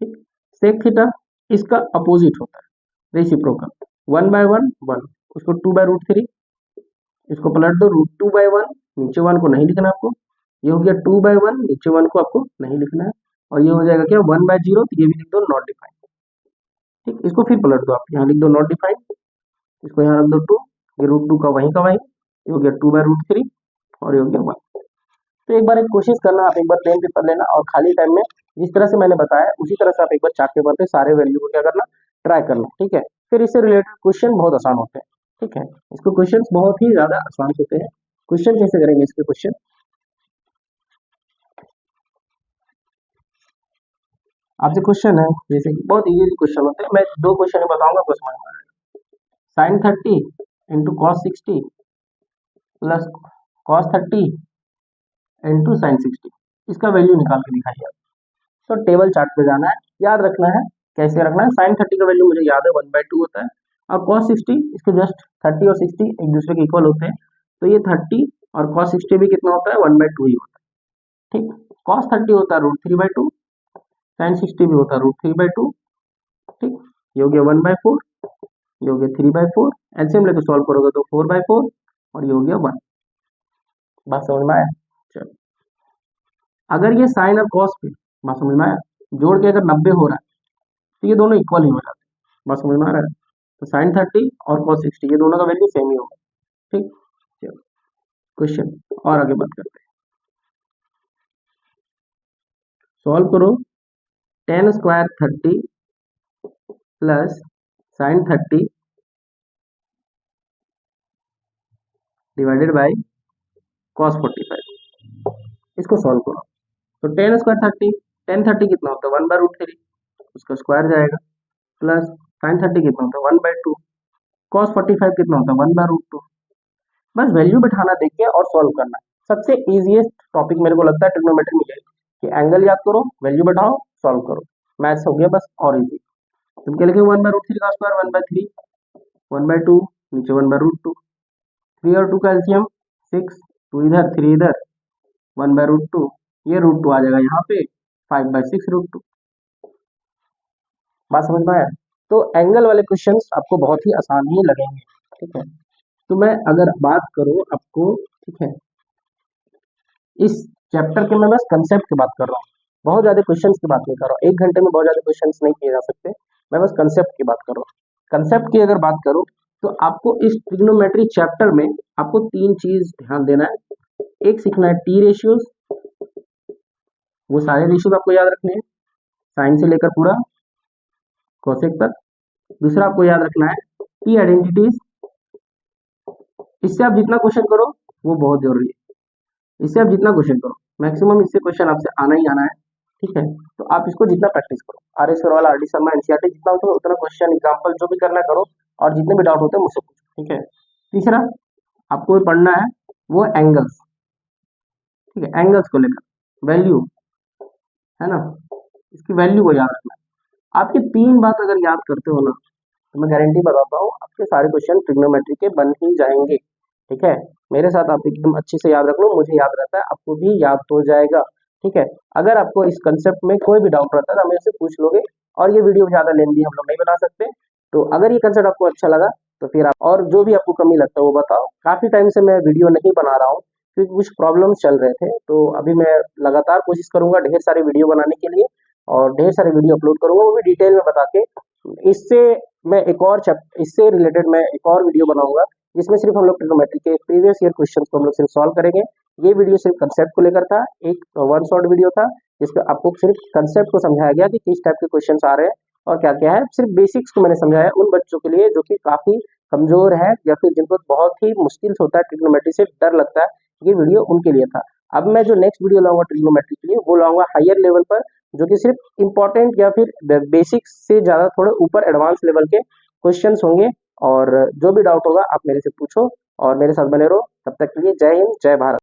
ठीक, सेक थीटा इसका अपोजिट होता है, रेसिप्रोकल। 1/1 1, उसको 2/√3, इसको पलट दो, √2/1, नीचे 1 को नहीं लिखना आपको। ये हो गया 2/1, नीचे 1 को आपको नहीं लिखना है। और ये हो जाएगा क्या 1/0, तो ये भी लिख दो नॉट डिफाइंड। ठीक, इसको फिर पलट दो, आप यहाँ लिख दो नॉट डिफाइंड, इसको यहाँ रख दो 2, ये √2 का वहीं का वहीं, ये हो गया 2/√3 और ये हो गया 1। तो एक बार एक कोशिश करना, आप एक बार प्लेन पेपर लेना और खाली टाइम में जिस तरह से मैंने बताया उसी तरह से आप एक बार चार्ट पेपर पे सारे वैल्यू को क्या करना, ट्राई करना। ठीक है, फिर इससे रिलेटेड क्वेश्चन बहुत आसान होते हैं। ठीक है, इसको क्वेश्चन बहुत ही ज्यादा आसान होते हैं। क्वेश्चन कैसे करेंगे इसके क्वेश्चन, आपसे क्वेश्चन है जैसे कि बहुत इजी क्वेश्चन होते हैं, मैं दो क्वेश्चन बताऊंगा, आपको समझ में आएगा। Sine 30 into cos 60 plus cos 30 into sine 60, इसका वैल्यू निकाल के दिखाइए आप। तो टेबल चार्ट पे जाना है, याद रखना है कैसे रखना है। साइन 30 का वैल्यू मुझे याद है 1/2 होता है, और कॉस 60 इसके जस्ट 30 और 60 एक दूसरे के इक्वल होते हैं, तो ये 30 और कॉस 60 भी कितना होता है 1/2 ही होता है। ठीक, कॉस 30 होता है √3/2, साइन 60 भी होता है √3/2। ठीक, ये हो गया 1/4, ये हो गया 3/4, एलसीएम लेके सॉल्व करोगे तो 4/4 और ये हो गया 1। बात समझ में आया, चलो। अगर ये साइन और कॉस पे, बात समझ में आया, जोड़ के अगर 90 हो रहा है तो ये दोनों इक्वल ही हो जाते हैं। बात समझ में आ रहा है, तो साइन 30 और कॉस 60 ये दोनों का वैल्यू सेम ही होगा। ठीक, चलो क्वेश्चन और आगे बात करते हैं। सॉल्व करो, tan square 30 plus sign 30 divided by cos 45, इसको सॉल्व करो। तो tan स्क्वायर 30, tan 30 कितना होता है 1/√3, उसका स्क्वायर जाएगा, प्लस साइन 30 कितना होता है 1/2, कॉस 45 कितना होता है 1/√2। बस वैल्यू बिठाना, देखिए और सॉल्व करना। सबसे इजीएस्ट टॉपिक मेरे को लगता है ट्रिग्नोमेट्री में कि एंगल याद करो, वैल्यू बैठाओ, सॉल्व करो, मैथ्स हो गया बस और इजी। तुम क्या लिखे 1/√3 का स्क्वायर 1/3, 1/2 नीचे 1/√2, 3 और 2 का एलसीएम 6, 2 इधर 3 इधर, 1/√2, ये √2 आ जाएगा यहाँ पे 5/6√2। बात समझ में आया, तो एंगल वाले क्वेश्चंस आपको बहुत ही आसान ही लगेंगे। ठीक है, तो मैं अगर बात करूं आपको, ठीक है, इस चैप्टर के मैं बस कंसेप्ट की बात कर रहा हूँ, बहुत ज्यादा क्वेश्चंस की बात नहीं कर रहा हूँ, एक घंटे में बहुत ज्यादा क्वेश्चंस नहीं किए जा सकते, मैं बस कंसेप्ट की बात कर रहा हूँ। कंसेप्ट की अगर बात करूँ तो आपको इस ट्रिग्नोमेट्री चैप्टर में आपको तीन चीज ध्यान देना है। एक सीखना है टी रेशियोज, वो सारे रेशियोज आपको याद रखने हैं, साइन से लेकर पूरा कोसेक तक। दूसरा आपको याद रखना है टी आइडेंटिटीज, इससे आप जितना क्वेश्चन करो वो बहुत जरूरी है, इससे आप जितना क्वेश्चन करो मैक्सिमम इससे क्वेश्चन आपसे आना ही आना है। ठीक है, तो आप इसको जितना प्रैक्टिस करो, आर एस वाला, आर डी शर्मा, एनसीईआरटी, जितना हो सके उतना क्वेश्चन एग्जाम्पल जो भी करना करो, और जितने भी डाउट होते हैं मुझसे पूछो। ठीक है, तीसरा आपको पढ़ना है वो एंगल्स। ठीक है, एंगल्स को लेकर वैल्यू है ना, इसकी वैल्यू को याद रखना है। आपके तीन बात अगर याद करते हो ना, तो मैं गारंटी बताता हूँ आपके सारे क्वेश्चन ट्रिग्नोमेट्री के बन ही जाएंगे। ठीक है, मेरे साथ आप एकदम अच्छे से याद रख लो, मुझे याद रहता है, आपको भी याद हो जाएगा। ठीक है, अगर आपको इस कंसेप्ट में कोई भी डाउट रहता है तो मेरे से पूछ लोगे, और ये वीडियो ज़्यादा लेंदी हम लोग नहीं बना सकते। तो अगर ये कंसेप्ट आपको अच्छा लगा तो फिर आप, और जो भी आपको कमी लगता है वो बताओ। काफ़ी टाइम से मैं वीडियो नहीं बना रहा हूँ क्योंकि कुछ प्रॉब्लम्स चल रहे थे, तो अभी मैं लगातार कोशिश करूंगा ढेर सारे वीडियो बनाने के लिए, और ढेर सारे वीडियो अपलोड करूंगा, वो भी डिटेल में बता के। इससे मैं एक और चैप्टर, इससे रिलेटेड मैं एक और वीडियो बनाऊंगा जिसमें सिर्फ हम लोग ट्रिग्नोमेट्री के प्रीवियस ईयर क्वेश्चंस को हम लोग सिर्फ सॉल्व करेंगे। ये वीडियो सिर्फ कंसेप्ट को लेकर था, एक वन शॉट वीडियो था जिसमें आपको सिर्फ कंसेप्ट को समझाया गया कि किस टाइप के क्वेश्चंस आ रहे हैं और क्या क्या है। सिर्फ बेसिक्स को मैंने समझाया उन बच्चों के लिए जो कि काफी कमजोर है या फिर जिनको बहुत ही मुश्किल से होता है, ट्रिग्नोमेट्री से डर लगता है, ये वीडियो उनके लिए था। अब मैं जो नेक्स्ट वीडियो लाऊंगा ट्रिग्नोमेट्री के लिए वो लाऊंगा हायर लेवल पर, जो कि सिर्फ इंपॉर्टेंट या फिर बेसिक्स से ज्यादा थोड़े ऊपर एडवांस लेवल के क्वेश्चंस होंगे। और जो भी डाउट होगा आप मेरे से पूछो और मेरे साथ बने रहो। तब तक के लिए जय हिंद, जय भारत।